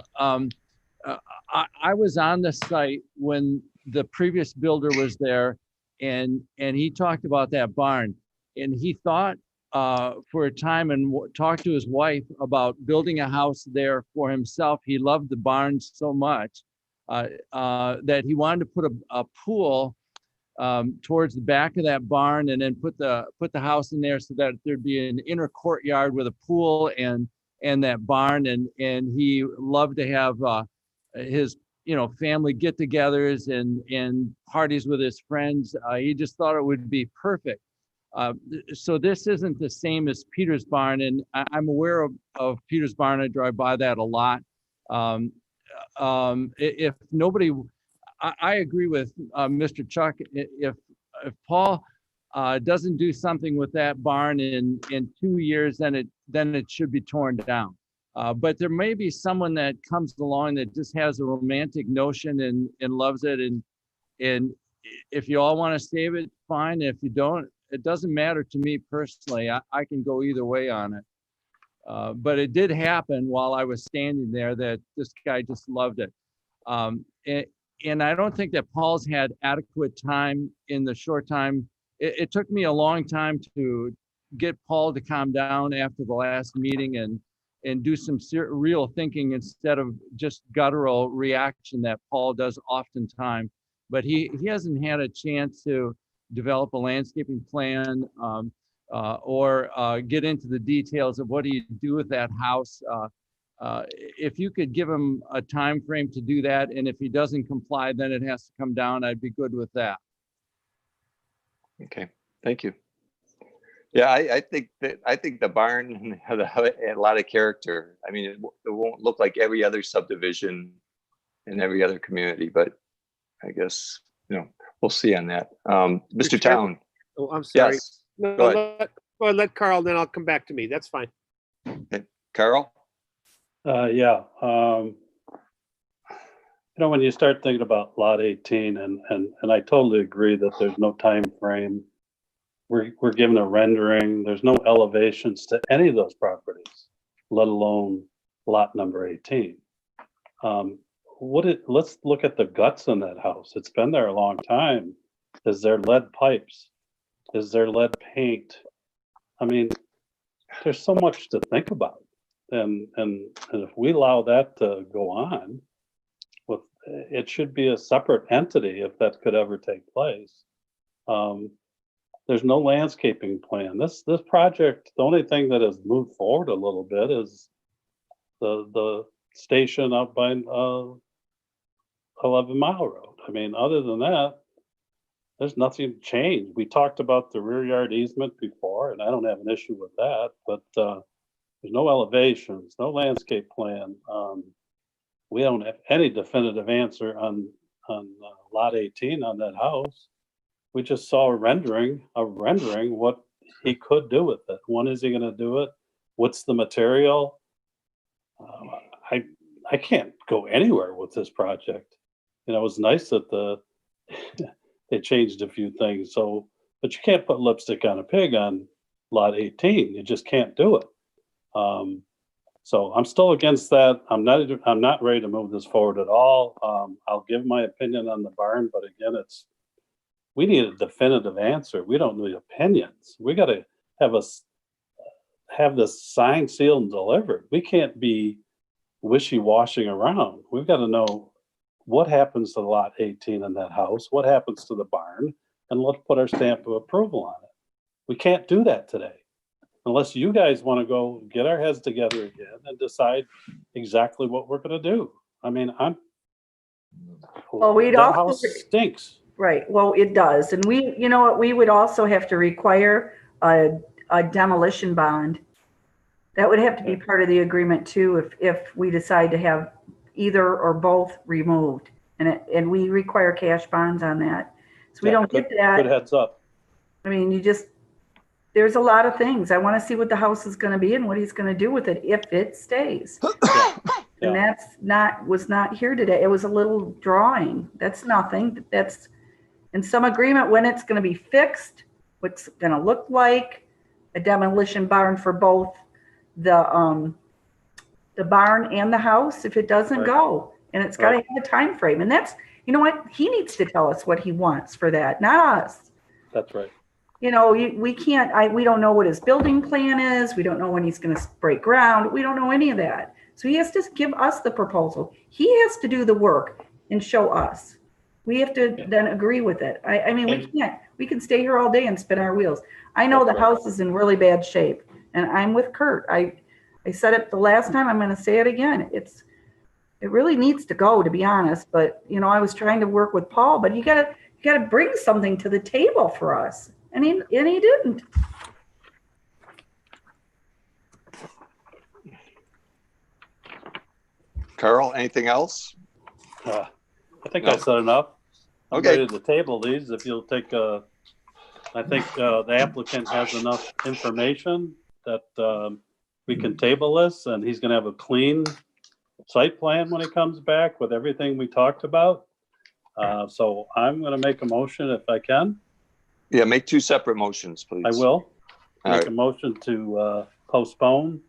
was on the site when the previous builder was there, and he talked about that barn, and he thought for a time and talked to his wife about building a house there for himself. He loved the barn so much that he wanted to put a pool towards the back of that barn, and then put the house in there so that there'd be an inner courtyard with a pool and and that barn, and he loved to have his family get-togethers and parties with his friends. He just thought it would be perfect. So this isn't the same as Peter's Barn, and I'm aware of Peter's Barn. I drive by that a lot. If nobody, I agree with Mr. Chuck. If Paul doesn't do something with that barn in 2 years, then it should be torn down. But there may be someone that comes along that just has a romantic notion and loves it, and if you all want to save it, fine. If you don't, it doesn't matter to me personally. I can go either way on it. But it did happen while I was standing there that this guy just loved it. And I don't think that Paul's had adequate time in the short time. It took me a long time to get Paul to calm down after the last meeting and do some real thinking instead of just guttural reaction that Paul does oftentimes. But he hasn't had a chance to develop a landscaping plan or get into the details of what do you do with that house. If you could give him a time frame to do that, and if he doesn't comply, then it has to come down, I'd be good with that. Okay, thank you. Yeah, I think the barn had a lot of character. I mean, it won't look like every other subdivision in every other community, but I guess we'll see on that. Mr. Town. Oh, I'm sorry. Yes. No, Go ahead. let Carl, then I'll come back to me. That's fine. Okay. Carl? Yeah. When you start thinking about lot 18, and I totally agree that there's no time frame. We're given a rendering. There's no elevations to any of those properties, let alone lot number 18. Let's look at the guts in that house. It's been there a long time. Is there lead pipes? Is there lead paint? I mean, there's so much to think about. And if we allow that to go on, it should be a separate entity if that could ever take place. There's no landscaping plan. This project, the only thing that has moved forward a little bit is the station up by 11 Mile Road. I mean, other than that, there's nothing changed. We talked about the rear yard easement before, and I don't have an issue with that, but there's no elevations, no landscape plan. We don't have any definitive answer on lot 18 on that house. We just saw a rendering what he could do with it. When is he going to do it? What's the material? I can't go anywhere with this project. It was nice that they changed a few things. But you can't put lipstick on a pig on lot 18. You just can't do it. So I'm still against that. I'm not ready to move this forward at all. I'll give my opinion on the barn, but again, we need a definitive answer. We don't need opinions. We got to have this signed, sealed, and delivered. We can't be wishy-washing around. We've got to know what happens to lot 18 in that house, what happens to the barn, and let's put our stamp of approval on it. We can't do that today unless you guys want to go get our heads together again and decide exactly what we're going to do. I mean, that house stinks. Right. Well, it does. And we would also have to require a demolition bond. That would have to be part of the agreement too, if we decide to have either or both removed. And we require cash bonds on that. So we don't get that. Good heads up. I mean, there's a lot of things. I want to see what the house is going to be and what he's going to do with it if it stays. And was not here today. It was a little drawing. That's nothing. That's in some agreement when it's going to be fixed, what's going to look like, a demolition barn for both the barn and the house if it doesn't go. And it's got to have a time frame. And that's, what, he needs to tell us what he wants for that, not us. That's right. We can't, we don't know what his building plan is. We don't know when he's going to break ground. We don't know any of that. So he has to give us the proposal. He has to do the work and show us. We have to then agree with it. I mean, we can stay here all day and spin our wheels. I know the house is in really bad shape, and I'm with Kurt. I said it the last time, I'm gonna say it again. It really needs to go, to be honest, but you know, I was trying to work with Paul, but you gotta bring something to the table for us. And he didn't. Carl, anything else? I think No. I said enough. I'm Okay. ready to table these if you'll take, I think the applicant has enough information that we can table this, and he's gonna have a clean site plan when he comes back with everything we talked about. So I'm gonna make a motion if I can. Yeah, make two separate motions, please. I will. All Make right. a motion to postpone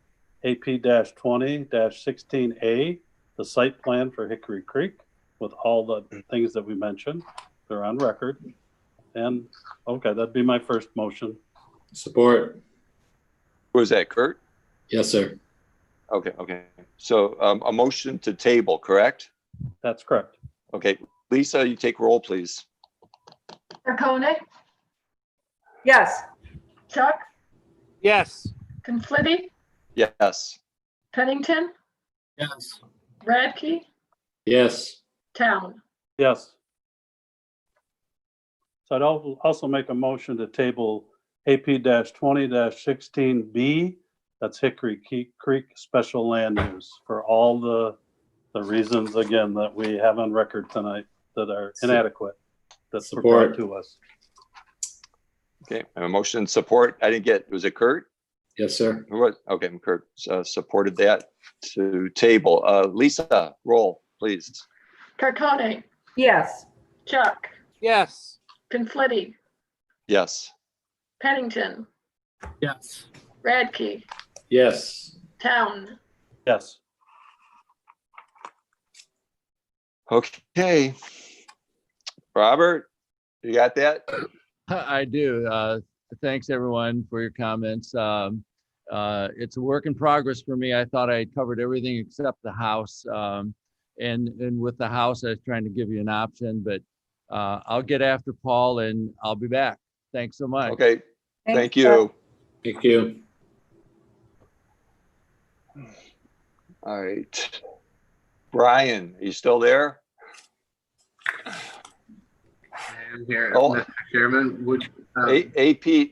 AP-20-16A, the site plan for Hickory Creek with all the things that we mentioned. They're on record. And, okay, that'd be my first motion. Support. Who is that, Kurt? Yes, sir. Okay. So a motion to table, correct? That's correct. Okay, Lisa, you take roll, please. Marcone, Yes. Chuck, Yes. Conflitti, Yes. Pennington, Yes. Radke, Yes. Town. Yes. So I'd also make a motion to table AP-20-16B. That's Hickory Creek Special Land Use for all the reasons, again, that we have on record tonight that are inadequate, that were brought to us. Okay, I have a motion and support. I didn't get, was it Kurt? Yes, sir. Who was? Okay, Kurt supported that to table. Lisa, roll, please. Marcone, Yes. Chuck, Yes. Conflitti, Yes. Pennington, Yes. Radke, Yes. Town. Yes. Okay. Robert, you got that? I do. Thanks everyone for your comments. It's a work in progress for me. I thought I had covered everything except the house. And with the house, I was trying to give you an option, but I'll get after Paul and I'll be back. Thanks so much. Okay, Thanks, thank you. Thank you. All right. Brian, are you still there? I'm here, Oh. Mr. Chairman. Would AP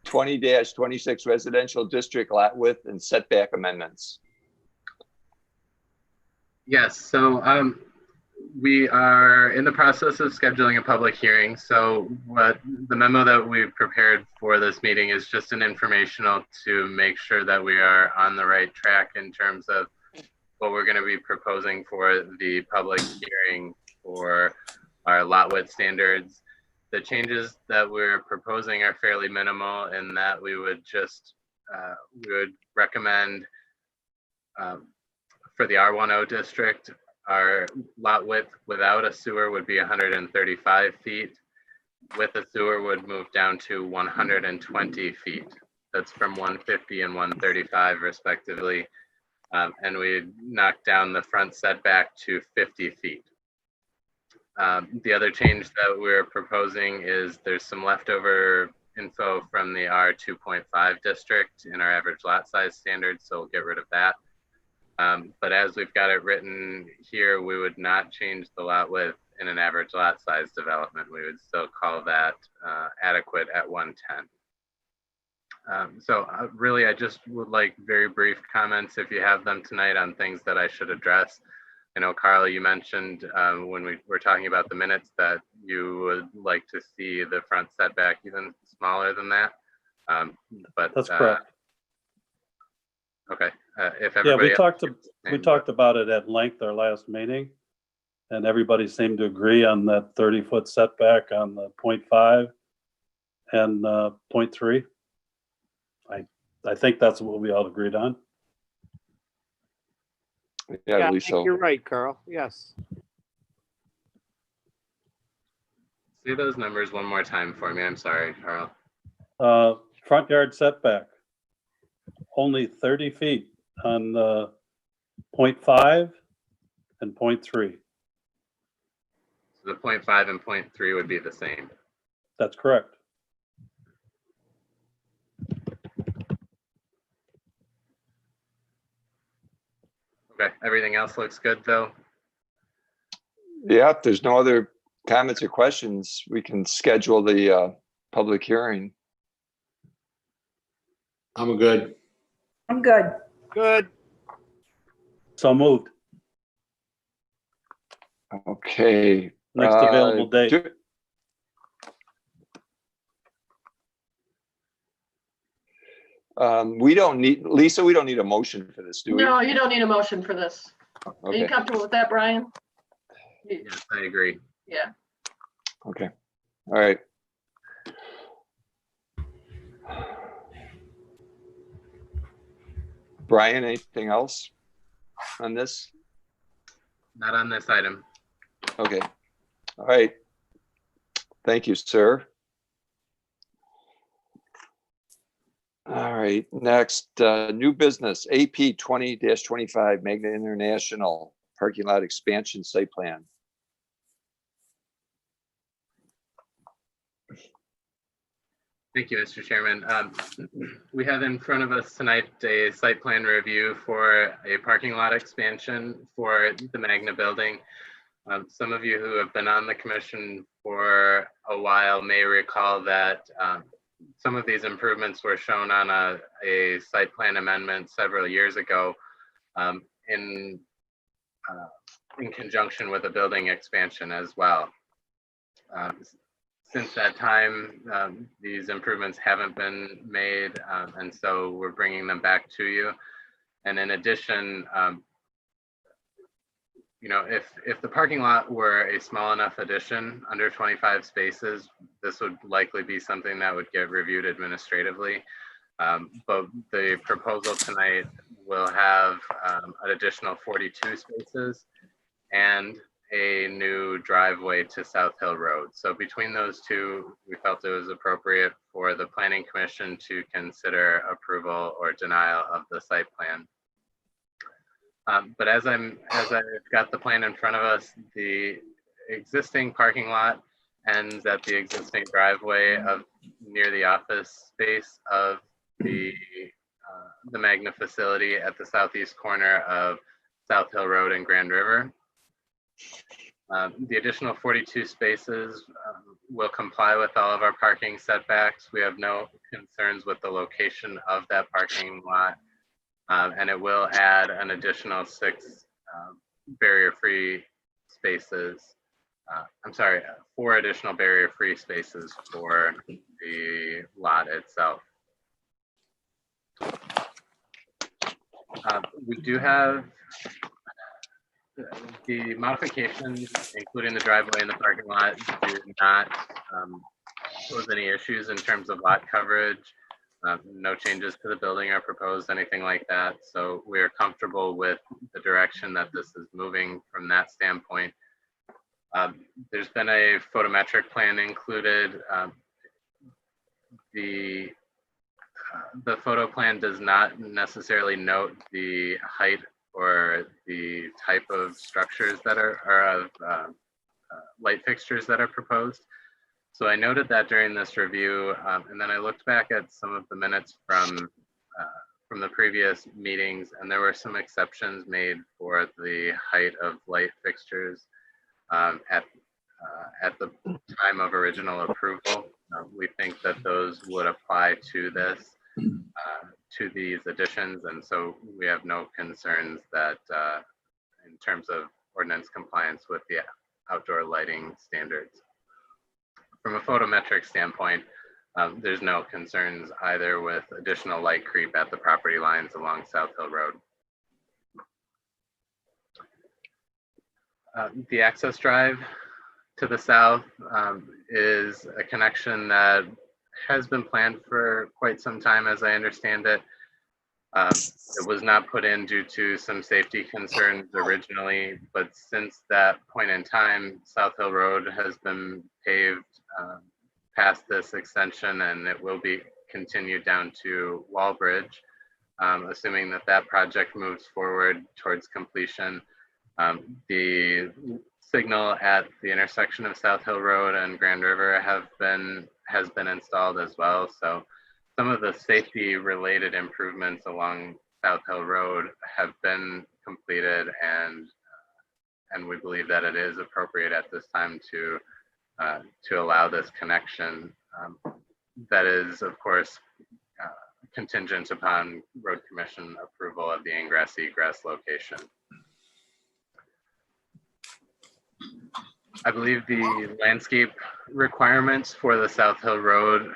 20-26 residential district lot width and setback amendments. yes, so we are in the process of scheduling a public hearing. So what the memo that we've prepared for this meeting is just an informational to make sure that we are on the right track in terms of what we're going to be proposing for the public hearing for our lot width standards. The changes that we're proposing are fairly minimal in that we would just, we would recommend for the R10 district, our lot width without a sewer would be 135 feet. With a sewer would move down to 120 feet. That's from 150 and 135 respectively. And we knock down the front setback to 50 feet. The other change that we're proposing is there's some leftover info from the R2.5 district in our average lot size standards, so we'll get rid of that. But as we've got it written here, we would not change the lot width in an average lot size development. We would still call that adequate at 110. So really, I just would like very brief comments if you have them tonight on things that I should address. I know, Carla, you mentioned when we were talking about the minutes that you would like to see the front setback even smaller than that. But That's correct. Okay, if Yeah, everybody we talked about it at length our last meeting, and everybody seemed to agree on that 30-foot setback on the 0.5 and 0.3. I think that's what we all agreed on. Yeah, I I believe think so. you're right, Carl. Yes. say those numbers one more time for me. I'm sorry, Carl. Front yard setback, only 30 feet on the 0.5 and 0.3. So the 0.5 and 0.3 would be the same. That's correct. Okay, everything else looks good though? Yeah, if there's no other comments or questions, we can schedule the public hearing. I'm good. I'm good. Good. So moved. Okay. Next available date. We don't need, Lisa, we don't need a motion for this, do we? No, you don't need a motion for this. Are you Okay, comfortable with that, Brian? Yes, I agree. Yeah. okay. All right. Brian, anything else on this? Not on this item. Okay. All right. Thank you, sir. All right, next, new business, AP 20-25, Magna International Parking Lot Expansion Site Plan. Thank you, Mr. Chairman. We have in front of us tonight a site plan review for a parking lot expansion for the Magna building. Some of you who have been on the commission for a while may recall that some of these improvements were shown on a site plan amendment several years ago in conjunction with a building expansion as well. Since that time, these improvements haven't been made, and so we're bringing them back to you. And in addition, you know, if the parking lot were a small enough addition, under 25 spaces, this would likely be something that would get reviewed administratively. But the proposal tonight will have an additional 42 spaces and a new driveway to South Hill Road. So between those two, we felt it was appropriate for the Planning Commission to consider approval or denial of the site plan. But as I've got the plan in front of us, the existing parking lot ends at the existing driveway of near the office space of the Magna facility at the southeast corner of South Hill Road and Grand River. The additional 42 spaces will comply with all of our parking setbacks. We have no concerns with the location of that parking lot. And it will add an additional 6 barrier-free spaces. I'm sorry, 4 additional barrier-free spaces for the lot itself. We do have the modifications, including the driveway and the parking lot, do not pose any issues in terms of lot coverage. No changes to the building are proposed, anything like that. So we're comfortable with the direction that this is moving from that standpoint. There's been a photometric plan included. The photo plan does not necessarily note the height or the type of structures that are light fixtures that are proposed. So I noted that during this review, and then I looked back at some of the minutes from the previous meetings, and there were some exceptions made for the height of light fixtures at the time of original approval. We think that those would apply to this, to these additions, and so we have no concerns that in terms of ordinance compliance with the outdoor lighting standards. From a photometric standpoint, there's no concerns either with additional light creep at the property lines along South Hill Road. The access drive to the south is a connection that has been planned for quite some time, as I understand it. It was not put in due to some safety concerns originally, but since that point in time, South Hill Road has been paved past this extension, and it will be continued down to Wallbridge, assuming that that project moves forward towards completion. The signal at the intersection of South Hill Road and Grand River has been installed as well. So some of the safety related improvements along South Hill Road have been completed, and we believe that it is appropriate at this time to allow this connection. That is, of course, contingent upon road commission approval of the ingress egress location. I believe the landscape requirements for the South Hill Road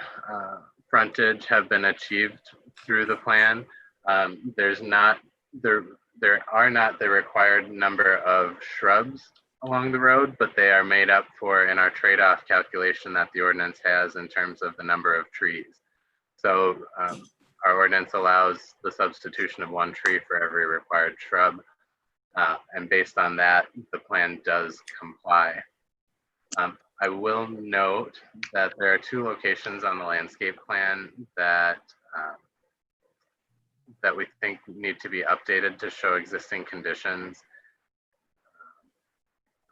frontage have been achieved through the plan. There are not the required number of shrubs along the road, but they are made up for in our trade-off calculation that the ordinance has in terms of the number of trees. So our ordinance allows the substitution of 1 tree for every required shrub. And based on that, the plan does comply. I will note that there are 2 locations on the landscape plan that we think need to be updated to show existing conditions.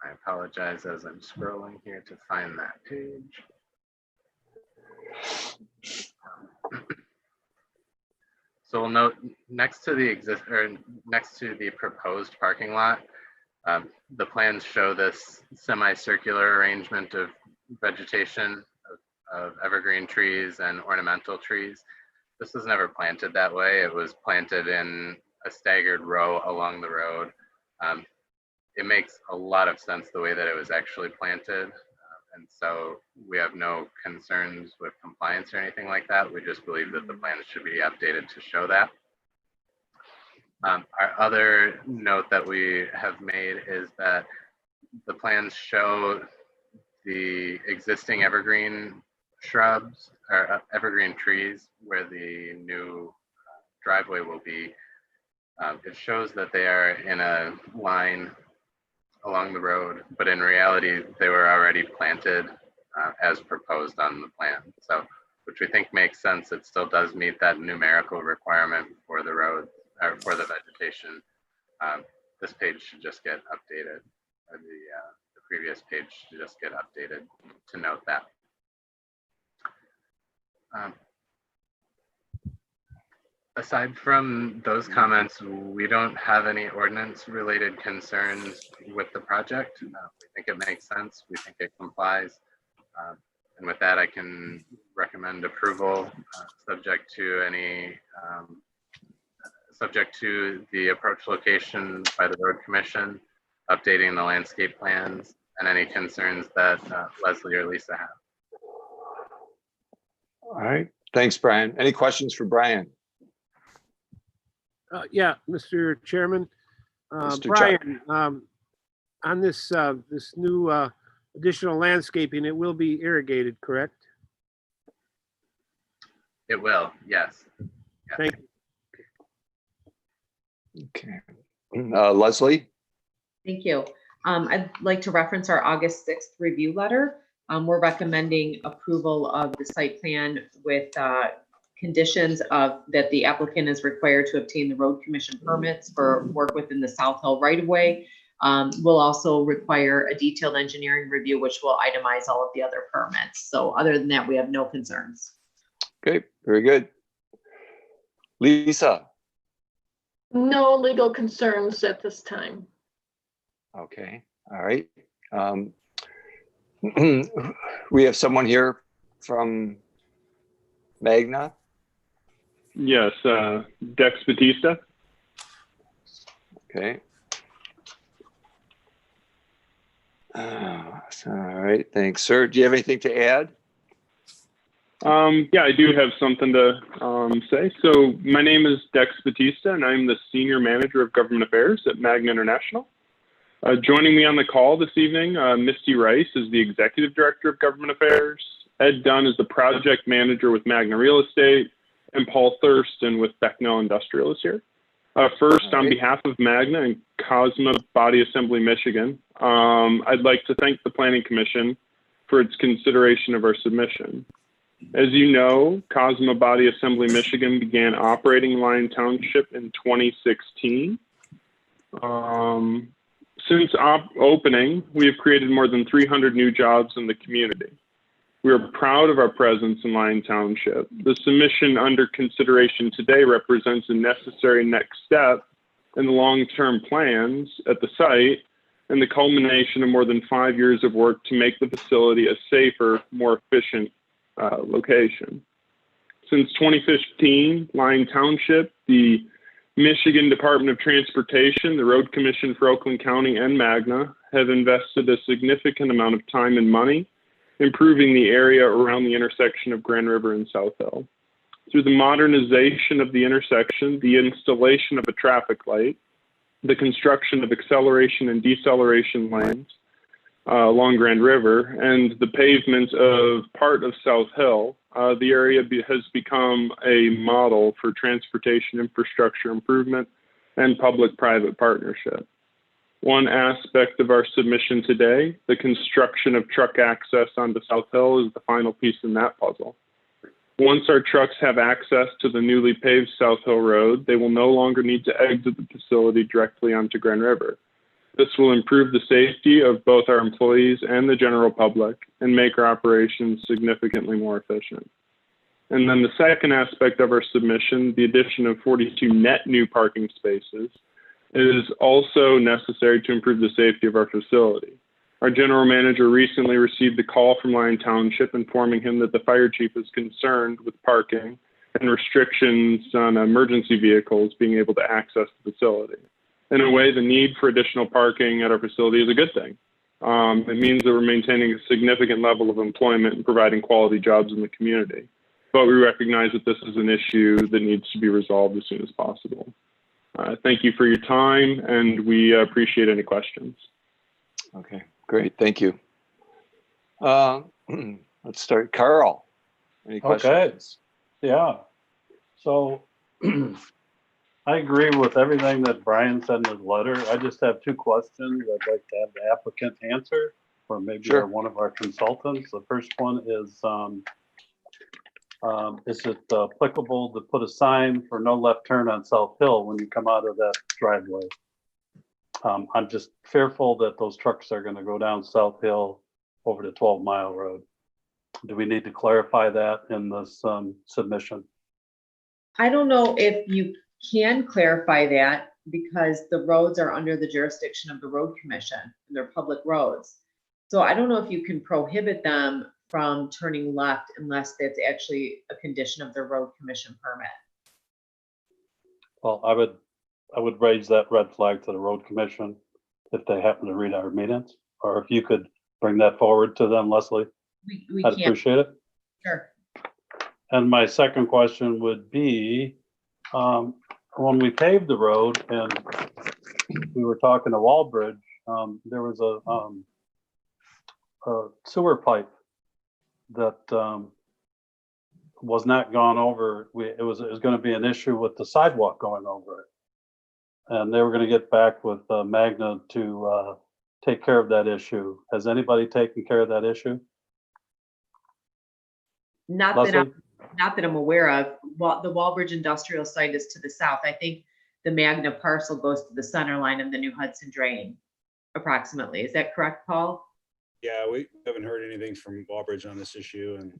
I apologize as I'm scrolling here to find that page. So we'll note next to the proposed parking lot, the plans show this semicircular arrangement of vegetation of evergreen trees and ornamental trees. This was never planted that way. It was planted in a staggered row along the road. It makes a lot of sense the way that it was actually planted. And so we have no concerns with compliance or anything like that. We just believe that the plans should be updated to show that. Our other note that we have made is that the plans show the existing evergreen shrubs or evergreen trees where the new driveway will be. It shows that they are in a line along the road, but in reality, they were already planted as proposed on the plan. So, which we think makes sense. It still does meet that numerical requirement for the road or for the vegetation. This page should just get updated, or the previous page should just get updated to note that. Aside from those comments, we don't have any ordinance related concerns with the project. We think it makes sense. We think it complies. And with that, I can recommend approval subject to the approach location by the road commission, updating the landscape plans, and any concerns that Leslie or Lisa have. All right. Thanks, Brian. Any questions for Brian? Yeah, Mr. Chairman. Mr. Brian, on this this new additional landscaping, it will be irrigated, correct? It will, yes. Thank you. Okay. Leslie? Thank you. I'd like to reference our August 6th review letter. We're recommending approval of the site plan with conditions of that the applicant is required to obtain the road commission permits for work within the South Hill right of way. We'll also require a detailed engineering review, which will itemize all of the other permits. So other than that, we have no concerns. Okay, very good. Lisa? No legal concerns at this time. Okay, all right. We have someone here from Magna. Yes, Dex Batista. Okay. All right, thanks, sir. Do you have anything to add? Yeah, I do have something to say. So my name is Dex Batista, and I'm the Senior Manager of Government Affairs at Magna International. Joining me on the call this evening, Misty Rice is the Executive Director of Government Affairs. Ed Dunn is the Project Manager with Magna Real Estate, and Paul Thurston with Becknell Industrial is here. First, on behalf of Magna and Cosma Body Assembly Michigan, I'd like to thank the Planning Commission for its consideration of our submission. As you know, Cosma Body Assembly Michigan began operating in Lyon Township in 2016. Since opening, we have created more than 300 new jobs in the community. We are proud of our presence in Lyon Township. The submission under consideration today represents a necessary next step and the long-term plans at the site, and the culmination of more than 5 years of work to make the facility a safer, more efficient location. Since 2015, Lyon Township, the Michigan Department of Transportation, the Road Commission for Oakland County, and Magna have invested a significant amount of time and money improving the area around the intersection of Grand River and South Hill. Through the modernization of the intersection, the installation of a traffic light, the construction of acceleration and deceleration lanes along Grand River, and the pavement of part of South Hill, the area has become a model for transportation infrastructure improvement and public-private partnership. One aspect of our submission today, the construction of truck access onto South Hill, is the final piece in that puzzle. Once our trucks have access to the newly paved South Hill Road, they will no longer need to exit the facility directly onto Grand River. This will improve the safety of both our employees and the general public and make our operations significantly more efficient. And then the second aspect of our submission, the addition of 42 net new parking spaces, is also necessary to improve the safety of our facility. Our general manager recently received a call from Lyon Township informing him that the fire chief is concerned with parking and restrictions on emergency vehicles being able to access the facility. In a way, the need for additional parking at our facility is a good thing. It means that we're maintaining a significant level of employment and providing quality jobs in the community. But we recognize that this is an issue that needs to be resolved as soon as possible. Thank you for your time, and we appreciate any questions. Okay, great. Thank you. Let's start. Carl, any questions? Okay. Yeah. So I agree with everything that Brian said in his letter. I just have two questions I'd like to have the applicant answer, or maybe one of our consultants. The first one is it applicable to put a sign for no left turn on South Hill when you come out of that driveway? I'm just fearful that those trucks are going to go down South Hill over the 12 Mile Road. Do we need to clarify that in this submission? I don't know if you can clarify that because the roads are under the jurisdiction of the road commission and they're public roads. So I don't know if you can prohibit them from turning left unless that's actually a condition of the road commission permit. Well, I would raise that red flag to the road commission if they happen to read our minutes, or if you could bring that forward to them, Leslie. I'd appreciate it. Sure. And my second question would be, when we paved the road and we were talking to Walbridge, there was a sewer pipe that was not gone over. It was going to be an issue with the sidewalk going over it. And they were going to get back with Magna to take care of that issue. Has anybody taken care of that issue? Not that I'm aware of. Well, the Walbridge industrial site is to the south. I think the Magna parcel goes to the center line of the New Hudson Drain, approximately. Is that correct, Paul? Yeah, we haven't heard anything from Walbridge on this issue, and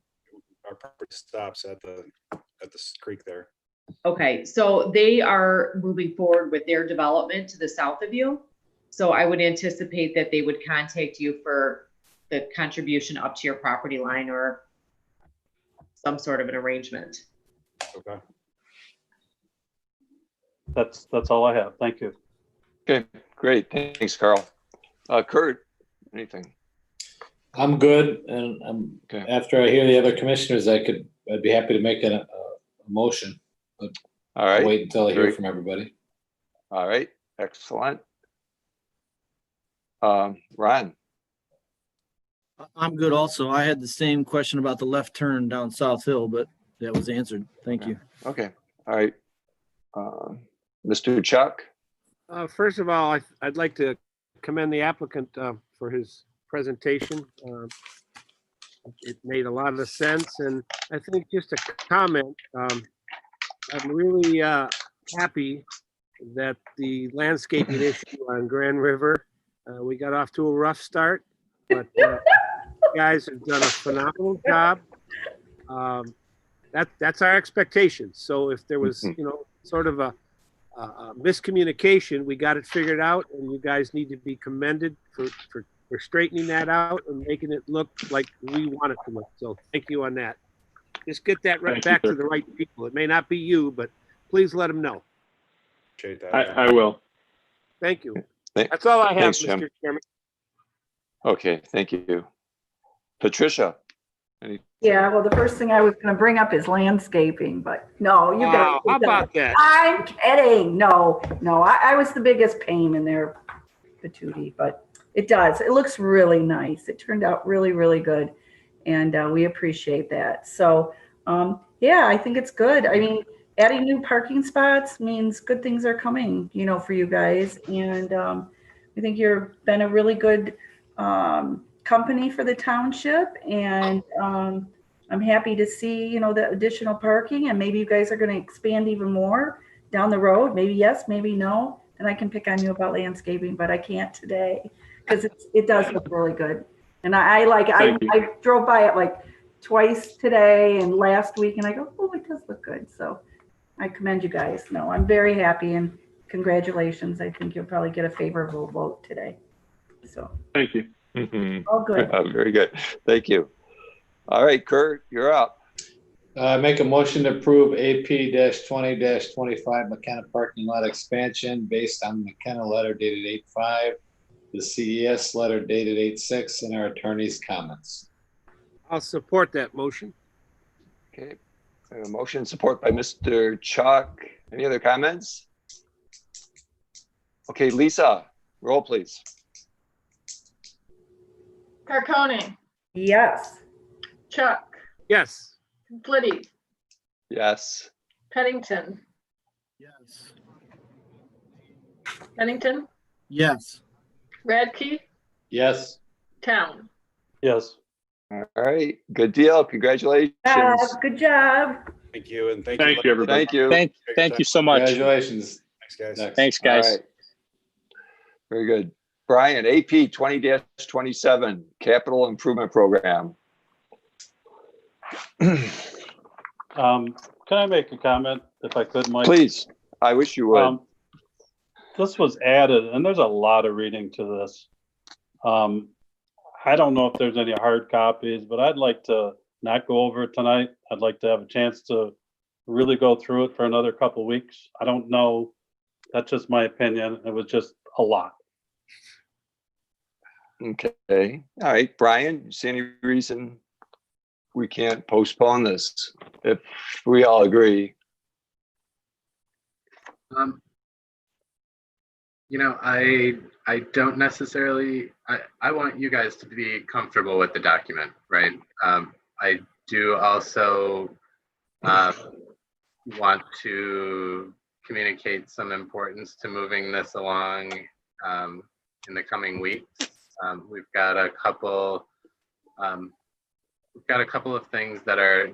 our property stops at the creek there. Okay, so they are moving forward with their development to the south of you. So I would anticipate that they would contact you for the contribution up to your property line or some sort of an arrangement. Okay. That's all I have. Thank you. Okay, great. Thanks, Carl. Kurt, anything? I'm good, and after I hear the other commissioners, I'd be happy to make a motion. But all right. I'll wait until I hear from everybody. All right, excellent. Ron. I'm good also. I had the same question about the left turn down South Hill, but that was answered. Thank you. Okay. All right. Mr. Chuck. First of all, I'd like to commend the applicant for his presentation. It made a lot of sense. And I think just a comment, I'm really happy that the landscaping issue on Grand River, we got off to a rough start, but you guys have done a phenomenal job. That's our expectation. So if there was, sort of a miscommunication. We got it figured out, and you guys need to be commended for straightening that out and making it look like we want it to look. So thank you on that. Just get that right back to the right people. It may not be you, but please let them know. Appreciate that. I will. Thank you. That's all I have, Thanks, Jim. Mr. Chairman. Okay, thank you. Patricia? Yeah, well, the first thing I was going to bring up is landscaping, but no, you guys. How about that? I'm kidding. No, I was the biggest pain in there, patootie, but it does. It looks really nice. It turned out really, really good, and we appreciate that. So, yeah, I think it's good. I mean, adding new parking spots means good things are coming, for you guys, and I think you've been a really good company for the township, and I'm happy to see the additional parking, and maybe you guys are going to expand even more down the road. Maybe yes, maybe no, and I can pick on you about landscaping, but I can't today because it does look really good. And I drove by it like twice today and last week, and I go, oh, it does look good. So I commend you guys. No, I'm very happy, and congratulations. I think you'll probably get a favorable vote today. So thank you. All good. Very good. Thank you. All right, Kurt, you're up. Make a motion to approve AP-20-25 McKenna parking lot expansion based on McKenna letter dated 8/5, the CES letter dated 8/6, and our attorney's comments. I'll support that motion. Okay. A motion support by Mr. Chuck. Any other comments? Okay, Lisa, roll please. Carcone, Yes. Chuck, Yes. Flitty, Yes. Pennington, Yes. Pennington, Yes. Radke, Yes. Town. Yes. All right, good deal. Congratulations. Good job. Thank you, and thank you, everybody. Thank you. Thank you so much. Congratulations. Thanks, guys. Thanks, guys. All right. Very good. Brian, AP 20-27 Capital Improvement Program. Can I make a comment if I could, Mike? Please. I wish you would. This was added, and there's a lot of reading to this. I don't know if there's any hard copies, but I'd like to not go over it tonight. I'd like to have a chance to really go through it for another couple of weeks. I don't know. That's just my opinion. It was just a lot. Okay. All right, Brian, you see any reason we can't postpone this if we all agree? I don't necessarily, I want you guys to be comfortable with the document, right? I do also want to communicate some importance to moving this along in the coming weeks. We've got a couple of things that are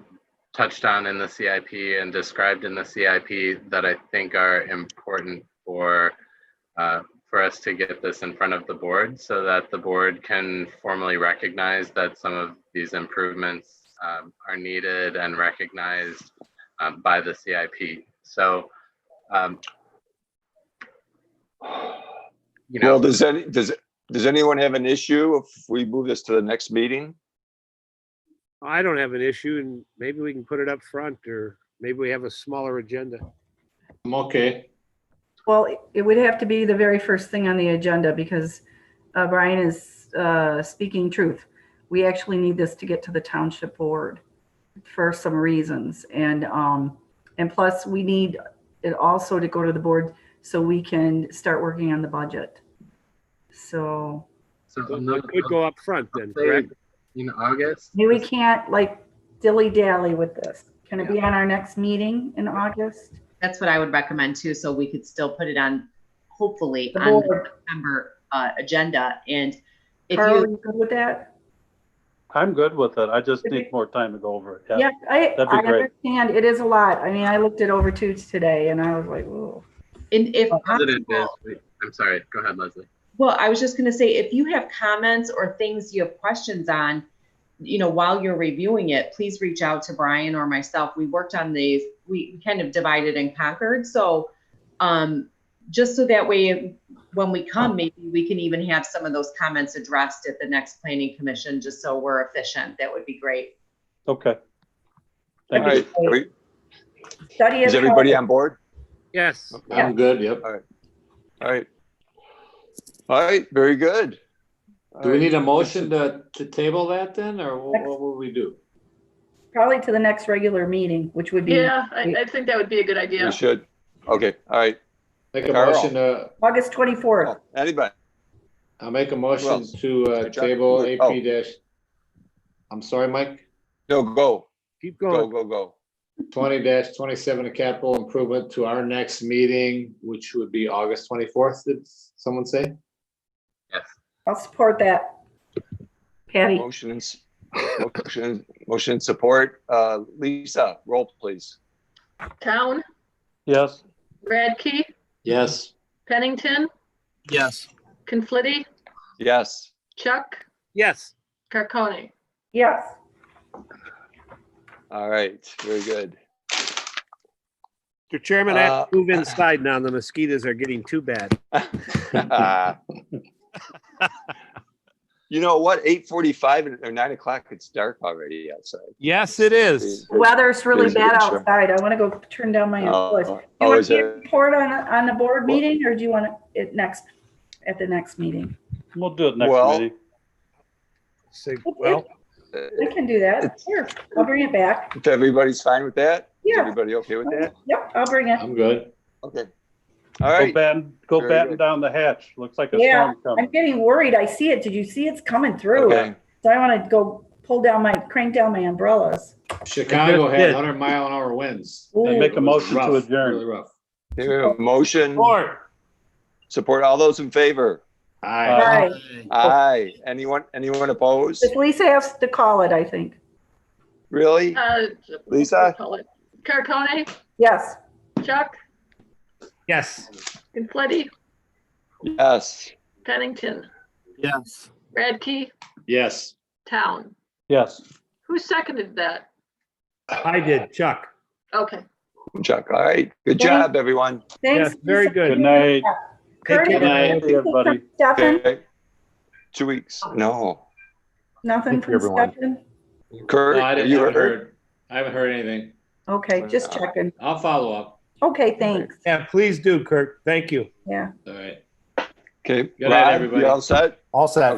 touched on in the CIP and described in the CIP that I think are important for us to get this in front of the board so that the board can formally recognize that some of these improvements are needed and recognized by the CIP. So, Well, does anyone have an issue if we move this to the next meeting? I don't have an issue, and maybe we can put it up front, or maybe we have a smaller agenda. I'm okay. Well, it would have to be the very first thing on the agenda because Brian is speaking truth. We actually need this to get to the township board for some reasons. And plus we need it also to go to the board so we can start working on the budget. So it could go up front then, correct? In August? Maybe we can't like dilly-dally with this. Can it be on our next meeting in August? That's what I would recommend too, so we could still put it on, hopefully, on the September agenda. And if Carl, are you good with that? I'm good with it. I just need more time to go over it. Yeah, I that'd be great. understand. It is a lot. I mean, I looked it over too today and I was like, whoa. And if I'm sorry, go ahead, Leslie. Well, I was just going to say, if you have comments or things you have questions on, while you're reviewing it, please reach out to Brian or myself. We worked on these, we kind of divided and conquered. So Just so that way, when we come, maybe we can even have some of those comments addressed at the next planning commission, just so we're efficient. That would be great. Okay. All right. Study Is it everybody hard. on board? Yes. I'm good, yep. All right. All right. All right, very good. Do we need a motion to table that then, or what will we do? Probably to the next regular meeting, which would be. Yeah, I think that would be a good idea. We should. Okay, all right. Make a Carl. motion to, August 24th. Anybody? I'll make a Who motion else? to Chuck? table Oh. AP dash, I'm sorry, Mike, No, go. Keep Go, going. go. 20-27, a capital improvement to our next meeting, which would be August 24th, did someone say? Yes. I'll support that. Patty. Motion and support. Lisa, roll please. Town, Yes. Radke, Yes. Pennington, Yes. Conflitti, Yes. Chuck, Yes. Carcone. Yes. All right, very good. Mr. Chairman, I have to move inside now. The mosquitoes are getting too bad. You know what? 8:45 or 9 o'clock, it's dark already outside. Yes, it is. The weather's really Please, bad sure. outside. I want to go turn down my voice. Do you oh, want is to it? report on the board meeting, or do you want it at the next meeting? We'll do it next Well, meeting. Well, I can do that. Sure. I'll bring it back. if everybody's fine with that? Yeah. Is everybody okay with that? Yep, I'll bring it. I'm good. Okay. All right. Go Very batten good. down the hatch. Looks like a Yeah, storm coming. I'm getting worried. I see it. Did you see it's coming through? Okay. So I want to go crank down my umbrellas. Chicago just had did. 100-mile-an-hour winds. Ooh. And make a It was motion to rough, adjourn. Really rough. Here, a motion. Support all those in favor. Aye. All right. Aye. Anyone opposed? If Lisa has to call it, I think. Really? Lisa? Call it. Carcone, Yes. Chuck, yes. Conflitti, Yes. Pennington, Yes. Radke, Yes. Town. Yes. Who seconded that? I did, Chuck. Okay. Chuck. All right. Good Thanks. job, everyone. Thanks. Yes, very Lisa. good. Good night. Kurt, Good night. anything everybody. from Stefan? Okay. 2 weeks. No. Nothing Thank you, from everyone. Stefan? Kurt, No, I you haven't heard? heard. I haven't heard anything. Okay, just checking. I'll follow up. Okay, thanks. Yeah, please do, Kurt. Thank you. Yeah. All right. Okay. Good night, Rod, everybody. you all set? All set. Okay.